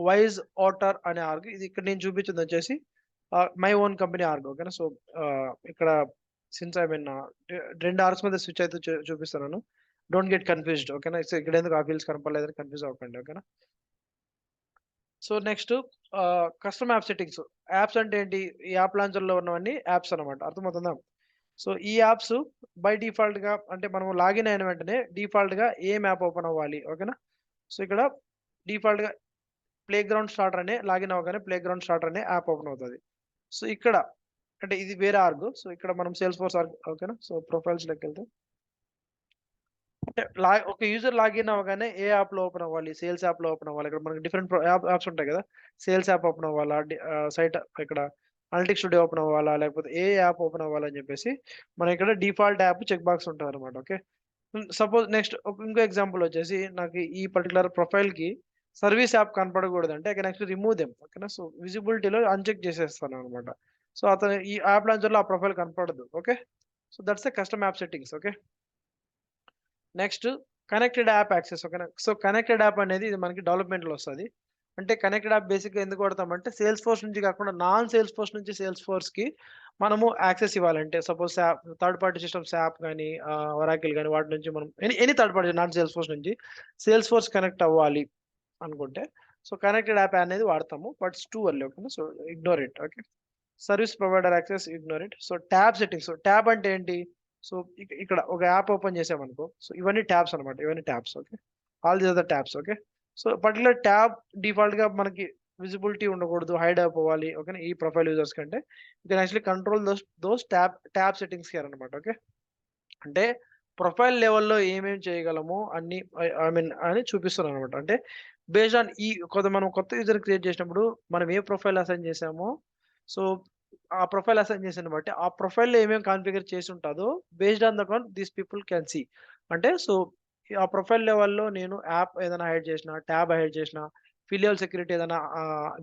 వైజ్ ఆటర్ అనే ఆర్గ్ ఇది ఇక్కడ నేను చూపించింది వచ్చేసి మై ఓన్ కంపెనీ ఆర్గ్. ఓకేనా. సో ఇక్కడ సిన్స్ ఐ మీన్ 2 ఆర్గ్స్ మీద స్విచ్ అయితే చూపిస్తున్నాను. Don't get confused. ఓకేనా. సో ఇక్కడ ఎందుకు ఆ ఫీల్డ్స్ కనపడలేదని కన్ఫ్యూజ్ అవ్వకండి. ఓకేనా. So next custom app settings. Apps అంటే ఏంటి, ఈ యాప్ లాంచర్ లో ఉన్నవన్నీ యాప్స్ అనమాట. అర్థమవుతుందా. సో ఈ యాప్స్ బై డిఫాల్ట్ గా అంటే మనం లాగిన్ అయిన వెంటనే డిఫాల్ట్ గా ఏ మ్యాప్ ఓపెన్ అవ్వాలి. ఓకేనా. సో ఇక్కడ డిఫాల్ట్ గా ప్లే గ్రౌండ్ స్టార్టర్ అనే లాగిన్ అవ్వగానే ప్లే గ్రౌండ్ స్టార్టర్ అనే యాప్ ఓపెన్ అవుతుంది. సో ఇక్కడ అంటే ఇది వేరే ఆర్గ్. సో ఇక్కడ మనం సేల్స్ ఫోర్స్ ఆర్గ్. ఓకేనా. సో ప్రొఫైల్స్ లెక్క వెళ్తే అంటే ఒక యూజర్ లాగిన్ అవ్వగానే ఏ యాప్ లో ఓపెన్ అవ్వాలి, సేల్స్ యాప్ లో ఓపెన్ అవ్వాలి. ఇక్కడ మనకి డిఫరెంట్ యాప్స్ ఉంటాయి కదా. సేల్స్ యాప్ ఓపెన్ అవ్వాలా, సైట్ ఇక్కడ అనలిటిక్స్ స్టూడియో ఓపెన్ అవ్వాలా, లేకపోతే ఏ యాప్ ఓపెన్ అవ్వాలని చెప్పేసి మన ఇక్కడ డిఫాల్ట్ యాప్ చెక్ బాక్స్ ఉంటుంది అనమాట. ఓకే. సపోజ్ నెక్స్ట్ ఇంకో ఎగ్జాంపుల్ వచ్చేసి నాకు ఈ పర్టికులర్ ప్రొఫైల్ కి సర్వీస్ యాప్ కనపడకూడదు అంటే I can actually remove them. ఓకేనా. సో విజిబిలిటీలో అన్చెక్ చేసేస్తాను అనమాట. సో అతను ఈ యాప్ లాంచర్ లో ఆ ప్రొఫైల్ కనపడదు. Okay. So that's a custom app settings. Okay. Next connected app access. ఓకేనా. సో కనెక్టెడ్ యాప్ అనేది ఇది మనకి డెవలప్మెంట్ లో వస్తుంది. అంటే కనెక్టెడ్ యాప్ బేసిక్ గా ఎందుకు వాడతామంటే సేల్స్ ఫోర్స్ నుంచి కాకుండా నాన్ సేల్స్ ఫోర్స్ నుంచి సేల్స్ ఫోర్స్ కి మనము యాక్సెస్ ఇవ్వాలంటే suppose third party systems app కానీ ఒరాకిల్ కానీ వాటి నుంచి మనం any third party non Salesforce నుంచి సేల్స్ ఫోర్స్ కనెక్ట్ అవ్వాలి అనుకుంటే సో కనెక్టెడ్ యాప్ అనేది వాడతాము. But too early. ఓకేనా. So ignore it. Okay. Service provider access ignore it. So tab settings. Tab అంటే ఏంటి, సో ఇక్కడ ఒక యాప్ ఓపెన్ చేసామనుకో, సో ఇవన్నీ ట్యాబ్స్ అనమాట. ఇవన్నీ tabs. Okay. All these are the tabs. Okay. So particular tab default గా మనకి విజిబిలిటీ ఉండకూడదు, హైడ్ అయిపోవాలి. ఓకే. ఈ ప్రొఫైల్ యూజర్స్ కంటే you can actually control those tab settings here అనమాట. ఓకే. అంటే ప్రొఫైల్ లెవెల్లో ఏమేమి చేయగలము అన్ని ఐ మీన్ అని చూపిస్తున్నాను అనమాట. అంటే బేస్డ్ ఆన్ మనం కొత్త యూజర్ క్రియేట్ చేసినప్పుడు మనం ఏ ప్రొఫైల్ అసైన్ చేసామో సో ఆ ప్రొఫైల్ అసైన్ చేసిన బట్టి ఆ ప్రొఫైల్లో ఏమేమి కాన్ఫిగర్ చేసి ఉంటుందో based on the account these people can see. అంటే సో ఆ ప్రొఫైల్ లెవెల్లో నేను యాప్ ఏదైనా హైడ్ చేసిన, ట్యాబ్ హైడ్ చేసిన, ఫిలియల్ సెక్యూరిటీ ఏదైనా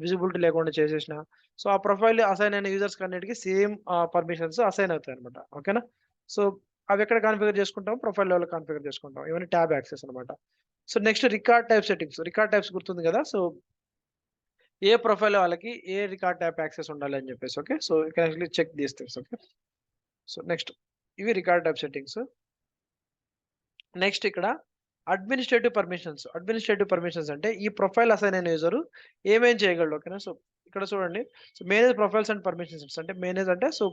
విజిబిలిటీ లేకుండా చేసేసిన సో ఆ ప్రొఫైల్ అసైన్ అయిన యూజర్స్ అన్నిటికీ సేమ్ పర్మిషన్స్ అసైన్ అవుతాయి అనమాట. ఓకేనా. సో అవి ఎక్కడ కాన్ఫిగర్ చేసుకుంటాం, ప్రొఫైల్ లెవెల్ కాన్ఫిగర్ చేసుకుంటాం. ఇవన్నీ ట్యాబ్ యాక్సెస్ అనమాట. So next record type settings. Record types గుర్తుంది కదా. సో ఏ ప్రొఫైల్ వాళ్ళకి ఏ రికార్డ్ టైప్ యాక్సెస్ ఉండాలి అని చెప్పేసి. Okay. So you can actually check these things. Okay. So next ఇవి రికార్డ్ టైప్ సెట్టింగ్స్. నెక్స్ట్ ఇక్కడ అడ్మినిస్ట్రేటివ్ పర్మిషన్స్. అడ్మినిస్ట్రేటివ్ పర్మిషన్స్ అంటే ఈ ప్రొఫైల్ అసైన్ అయిన యూజర్ ఏమేం చేయగలడు. ఓకేనా. సో ఇక్కడ చూడండి. So manage profiles and permissions అంటే మేనేజ్ అంటే సో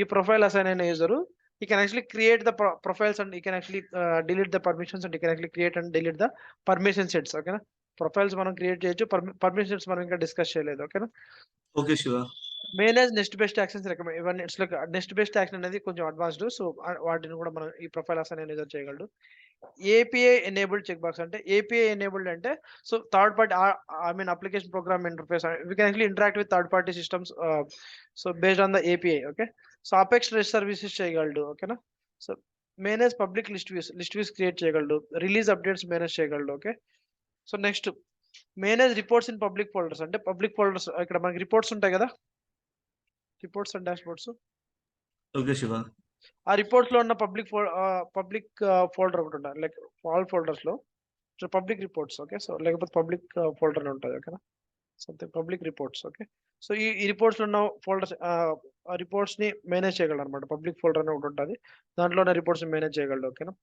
ఈ ప్రొఫైల్ అసైన్ అయిన user you can actually create the profiles and you can actually delete the permissions and you can actually create and delete the permission sets. Okay na. Profiles మనం create చేయొచ్చు, permissions మనం ఇంకా discuss చేయలేదు. ఓకేనా. Okay Shiva. Manage next best actions recommend. ఇవన్నీ it's like next best action అనేది కొంచెం advanced. So వాటిని కూడా మనం ఈ ప్రొఫైల్ అసైన్ అనేది చేయగలడు. ఏపీఐ ఎనేబుల్డ్ చెక్ బాక్స్ అంటే ఏపీఐ ఎనేబుల్డ్ అంటే so third party I mean application program interface we can actually interact with third party systems so based on the API. Okay. So apex rest services చేయగలడు. ఓకేనా. So manage public list views create చేయగలడు. Release updates manage చేయగలడు. Okay. So next manage reports in public folders అంటే public folders ఇక్కడ మనకి reports ఉంటాయి కదా, reports and dashboards. Okay Shiva. ఆ రిపోర్ట్స్ లో ఉన్న పబ్లిక్ ఫోల్డర్ ఒకటి ఉండాలి. లైక్ ఆల్ ఫోల్డర్స్ లో so public reports okay. So లేకపోతే పబ్లిక్ ఫోల్డర్ అని ఉంటుంది ఓకేనా. Something public reports okay. So ఈ రిపోర్ట్స్ ఉన్న ఫోల్డర్స్ ఆ రిపోర్ట్స్ ని మేనేజ్ చేయగలడు అనమాట. పబ్లిక్ ఫోల్డర్ అని ఒకటి ఉంటుంది, దాంట్లోనే రిపోర్ట్స్ మేనేజ్ చేయగలడు ఓకేనా.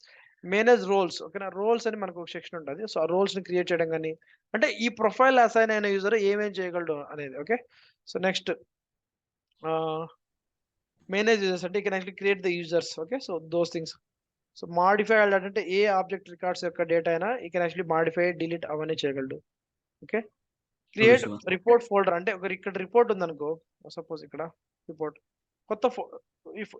మేనేజ్ రోల్స్ ఓకేనా. రోల్స్ అని మనకు ఒక సెక్షన్ ఉంటుంది. సో ఆ రోల్స్ ని క్రియేట్ చేయడం కానీ, అంటే ఈ ప్రొఫైల్ అసైన్ అయిన యూజర్ ఏమేం చేయగలడు అనేది okay. So next manage users అంటే you can actually create the users okay. So those things. So modify అంటే ఏ ఆబ్జెక్ట్ రికార్డ్స్ యొక్క డేటా అయినా you can actually modify, delete అవన్నీ చేయగలడు okay. Create Shiva. Report folder అంటే ఇక్కడ రిపోర్ట్ ఉందనుకో, సపోజ్ ఇక్కడ రిపోర్ట్ కొత్త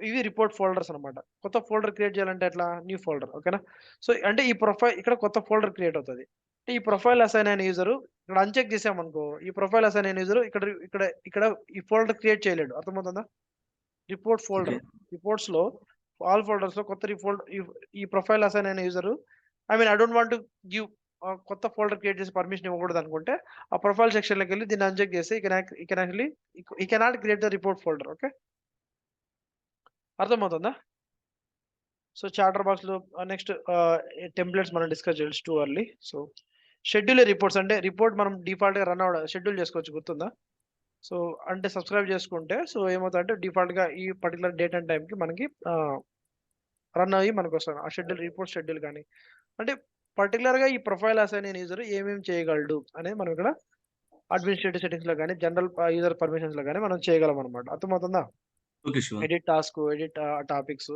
ఇవి రిపోర్ట్ ఫోల్డర్స్ అనమాట. కొత్త ఫోల్డర్ క్రియేట్ చేయాలంటే ఎట్లా, న్యూ ఫోల్డర్ ఓకేనా. సో అంటే ఈ ప్రొఫైల్ ఇక్కడ కొత్త ఫోల్డర్ క్రియేట్ అవుతుంది. అంటే ఈ ప్రొఫైల్ అసైన్ అయిన యూజర్ ఇక్కడ అన్చెక్ చేసామనుకో, ఈ ప్రొఫైల్ అసైన్ అయిన యూజర్ ఇక్కడ ఇక్కడ ఇక్కడ ఈ ఫోల్డర్ క్రియేట్ చేయలేడు. అర్థమవుతుందా. రిపోర్ట్ ఫోల్డర్ రిపోర్ట్స్ లో ఆల్ ఫోల్డర్స్ లో కొత్త ఈ ప్రొఫైల్ అసైన్ అయిన user I don't want to give కొత్త ఫోల్డర్ క్రియేట్ చేసి పర్మిషన్ ఇవ్వకూడదు అనుకుంటే ఆ ప్రొఫైల్ సెక్షన్ లోకి వెళ్ళి దీన్ని అన్చెక్ చేసి ఈ cannot create the report folder okay. అర్థమవుతుందా. సో చార్టర్ బాక్స్ లో నెక్స్ట్ టెంప్లెట్స్ మనం డిస్కస్ చేయాలి two early. So schedule reports అంటే రిపోర్ట్ మనం డిఫాల్ట్ గా రన్ అవ్వడం షెడ్యూల్ చేసుకోవచ్చు, గుర్తుందా. సో అంటే సబ్స్క్రైబ్ చేసుకుంటే సో ఏమవుతుందంటే డిఫాల్ట్ గా ఈ పర్టికులర్ డేట్ అండ్ టైం కి మనకి రన్ అయ్యి మనకు వస్తుంది ఆ షెడ్యూల్, రిపోర్ట్ షెడ్యూల్ కానీ. అంటే పర్టికులర్ గా ఈ ప్రొఫైల్ అసైన్ అయిన యూజర్ ఏమేమి చేయగలడు అనేది మనం ఇక్కడ అడ్మినిస్ట్రేటివ్ సెట్టింగ్స్ లో కానీ, జనరల్ యూజర్ పర్మిషన్స్ లో కానీ మనం చేయగలం అనమాట. అర్థమవుతుందా. Okay Shiva. Edit task, edit topics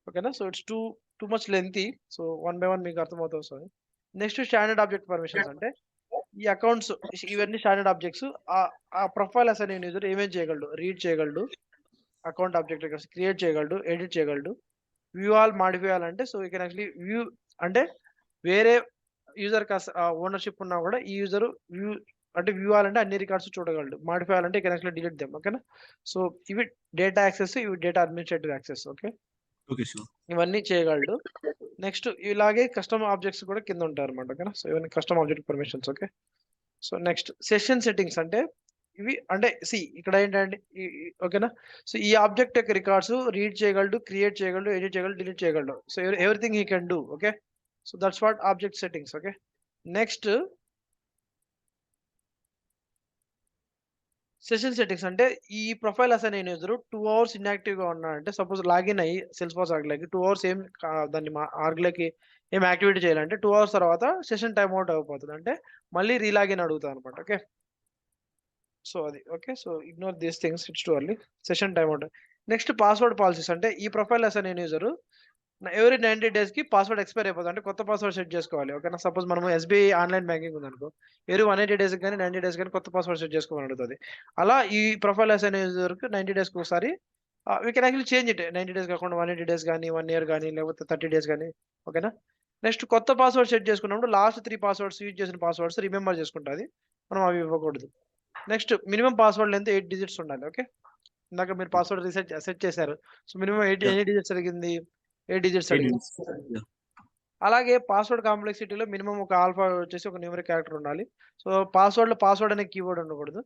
ఓకేనా. So it's too much lengthy. So one by one మీకు అర్థమవుతుంది. So next standard object permissions అంటే ఈ అకౌంట్స్ ఇవన్నీ స్టాండర్డ్ ఆబ్జెక్ట్స్. ఆ ప్రొఫైల్ అసైన్ అయిన యూజర్ ఏమేం చేయగలడు, రీడ్ చేయగలడు, అకౌంట్ ఆబ్జెక్ట్ క్రియేట్ చేయగలడు, ఎడిట్ చేయగలడు, వ్యూ ఆల్, మాడిఫై అంటే so you can actually view అంటే వేరే యూజర్ ఓనర్షిప్ ఉన్నా కూడా ఈ యూజర్ వ్యూ అంటే వ్యూ అంటే అన్ని రికార్డ్స్ చూడగలడు, మాడిఫై అంటే కెన్ యాక్చువల్లీ డిలీట్ దెమ్ ఓకేనా. సో ఇవి డేటా యాక్సెస్, ఇవి data administrative access okay. Okay Shiva. ఇవన్నీ చేయగలడు. నెక్స్ట్ ఇలాగే కస్టమ్ ఆబ్జెక్ట్స్ కూడా కింద ఉంటాయి అనమాట ఓకేనా. సో ఇవన్నీ custom object permissions okay. So next session settings అంటే ఇవి అంటే ఇక్కడ ఏంటంటే ఓకేనా. సో ఈ ఆబ్జెక్ట్ యొక్క రికార్డ్స్ రీడ్ చేయగలడు, క్రియేట్ చేయగలడు, ఎడిట్ చేయగలడు, డిలీట్ చేయగలడు. So everything he can do okay. So that's what object settings okay. Next session settings అంటే ఈ ప్రొఫైల్ అసైన్ అయిన యూజర్ 2 hours ఇన్యాక్టివ్ గా ఉన్నాడంటే, సపోజ్ లాగిన్ అయ్యి సేల్స్ ఫోర్స్ ఆర్గ్లోకి 2 hours ఏం దాన్ని ఆర్గ్లోకి ఏం యాక్టివిటీ చేయాలంటే 2 hours తర్వాత సెషన్ టైమ్ అవుట్ అయిపోతుంది. అంటే మళ్ళీ రీలాగిన్ అడుగుతాం అనమాట ఓకే. సో అది okay. So ignore these things, it's too early. Session time out. Next password policies అంటే ఈ ప్రొఫైల్ అసైన్ అయిన యూజర్ ఎవ్రీ 90 days కి పాస్వర్డ్ ఎక్స్పైర్ అయిపోతుంది. అంటే కొత్త పాస్వర్డ్ సెట్ చేసుకోవాలి ఓకేనా. సపోజ్ మనం ఎస్బీఐ ఆన్లైన్ బ్యాంకింగ్ ఉందనుకో, ఎవ్రీ 180 days కానీ 90 days కానీ కొత్త పాస్వర్డ్ సెట్ చేసుకోమని అడుగుతుంది. అలా ఈ ప్రొఫైల్ అసైన్ యూజర్కి 90 days కి ఒకసారి we can actually change it. 90 days కాకుండా 180 days కానీ 1 year కానీ లేకపోతే 30 days కానీ ఓకేనా. నెక్స్ట్ కొత్త పాస్వర్డ్ సెట్ చేసుకున్నప్పుడు లాస్ట్ 3 పాస్వర్డ్స్ యూజ్ చేసిన పాస్వర్డ్స్ రిమెంబర్ చేసుకుంటుంది, మనం అవి ఇవ్వకూడదు. Next minimum password length 8 digits ఉండాలి ఓకే. ఇందాక మీరు పాస్వర్డ్ సెట్ చేశారు, సో మినిమం 8 digits అడిగింది, 8 digits అడిగింది. అలాగే పాస్వర్డ్ కాంప్లెక్సిటీలో మినిమం ఒక ఆల్ఫా వచ్చేసి ఒక న్యూమరిక్ క్యారెక్టర్ ఉండాలి. సో పాస్వర్డ్ అనే కీవర్డ్ ఉండకూడదు.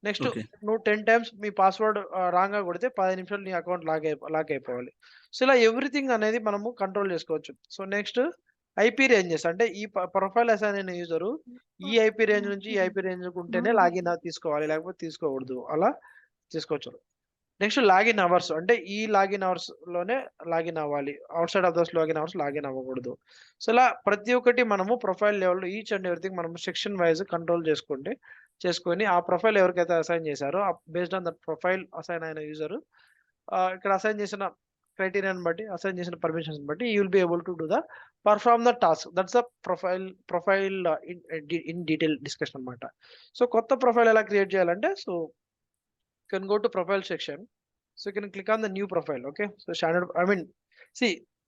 నెక్స్ట్ నువ్వు 10 times మీ పాస్వర్డ్ రాంగ్ గా కొడితే 10 నిమిషాలు నీ అకౌంట్ లాక్ అయిపోవాలి. సో ఇలా ఎవ్రీథింగ్ అనేది మనము కంట్రోల్ చేసుకోవచ్చు. సో నెక్స్ట్ ఐపీ రేంజెస్ అంటే ఈ ప్రొఫైల్ అసైన్ అయిన యూజర్ ఈ ఐపీ రేంజ్ నుంచి ఈ ఐపీ రేంజ్ ఉంటేనే లాగిన్ తీసుకోవాలి, లేకపోతే తీసుకోకూడదు, అలా తీసుకోవచ్చు. నెక్స్ట్ లాగిన్ అవర్స్ అంటే ఈ లాగిన్ అవర్స్ లోనే లాగిన్ అవ్వాలి, out side of those login hours login అవ్వకూడదు. సో ఇలా ప్రతి ఒక్కటి మనము ప్రొఫైల్ లెవెల్లో ఈచ్ అండ్ ఎవ్రీథింగ్ మనము సెక్షన్ వైజ్ కంట్రోల్ చేసుకొని ఆ ప్రొఫైల్ ఎవరికైతే అసైన్ చేశారో based on that profile assign అయిన యూజర్ ఇక్కడ అసైన్ చేసిన క్రైటీరియాని బట్టి, అసైన్ చేసిన పర్మిషన్స్ బట్టి you will be able to do the perform the task. That's the profile in detail discussion అనమాట. సో కొత్త ప్రొఫైల్ ఎలా క్రియేట్ చేయాలంటే, so can go to profile section, so you can click on the new profile okay. So standard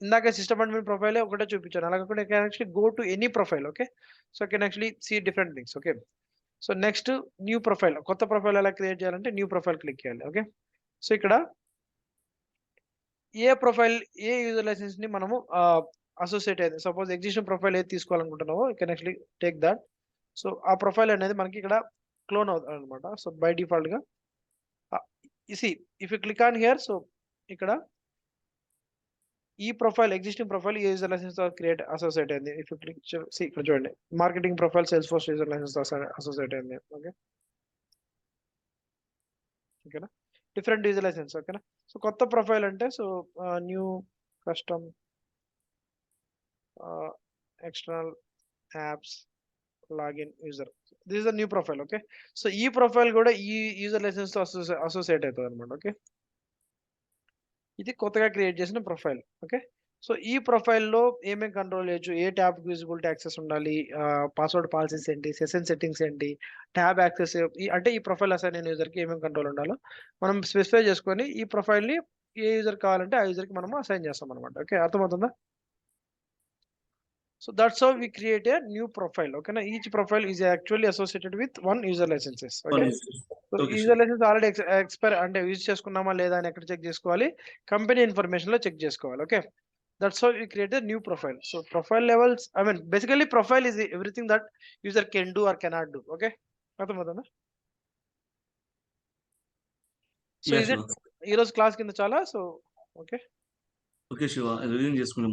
ఇందాక system admin profile ఒకటే చూపించాను, అలా కాకుండా you can actually go to any profile okay. So you can actually see different things okay. So next new profile, కొత్త profile ఎలా create చేయాలంటే new profile click చేయాలి okay. So ఇక్కడ ఏ ప్రొఫైల్ ఏ యూజర్ లైసెన్స్ ని మనము అసోసియేట్ అయ్యింది, సపోజ్ ఎగ్జిస్టింగ్ ప్రొఫైల్ ఏది తీసుకోవాలనుకుంటున్నావో you can actually take that. So ఆ ప్రొఫైల్ అనేది మనకి ఇక్కడ క్లోన్ అవుతుంది అనమాట. సో బై డిఫాల్ట్ గా if you click on here, so ఇక్కడ ఈ ప్రొఫైల్ ఎగ్జిస్టింగ్ ప్రొఫైల్ ఈ యూజర్ లైసెన్స్ క్రియేట్ అసోసియేట్ అయింది. ఇఫ్ యూ క్లిక్ ఇక్కడ చూడండి, marketing profile Salesforce user license associate అయింది. ఓకే, ఓకేనా, డిఫరెంట్ యూజర్ లైసెన్స్. ఓకేనా, సో కొత్త ప్రొఫైల్ అంటే so new custom external apps login user, this is the new profile. Okay, so ఈ profile కూడా ఈ యూజర్ లైసెన్స్ తో అసోసియేట్ అవుతుంది అనమాట. ఓకే, ఇది కొత్తగా క్రియేట్ చేసిన ప్రొఫైల్. ఓకే, సో ఈ ప్రొఫైల్లో ఏమేమి కంట్రోల్ చేయొచ్చు, ఏ ట్యాబ్ విజిబిలిటీ యాక్సెస్ ఉండాలి, పాస్వర్డ్ పాలసీస్ ఏంటి, సెషన్ సెట్టింగ్స్ ఏంటి, ట్యాబ్ యాక్సెస్ అంటే ఈ ప్రొఫైల్ అసైన్ అయిన యూజర్కి ఏమేమి కంట్రోల్ ఉండాలో మనం స్పెసిఫై చేసుకొని ఈ ప్రొఫైల్ని ఏ యూజర్ కావాలంటే ఆ యూజర్కి మనము అసైన్ చేస్తాం అనమాట. ఓకే, అర్థమవుతుందా? So that's how we create a new profile. Okay, now each profile is actually associated with one user licenses. Okay, so Okay, user license already expire అంటే యూజ్ చేసుకున్నామా లేదా అని ఎక్కడ చెక్ చేసుకోవాలి, కంపెనీ ఇన్ఫర్మేషన్ లో check చేసుకోవాలి. Okay, that's how we create a new profile. So profile levels, I mean basically profile is everything that user can do or cannot do. Okay, అర్థమవుతుందా? So Yeah, ఇది sure. ఈ రోజు class కింద చాలా. So okay okay Shiva, review చేసుకున్నాం.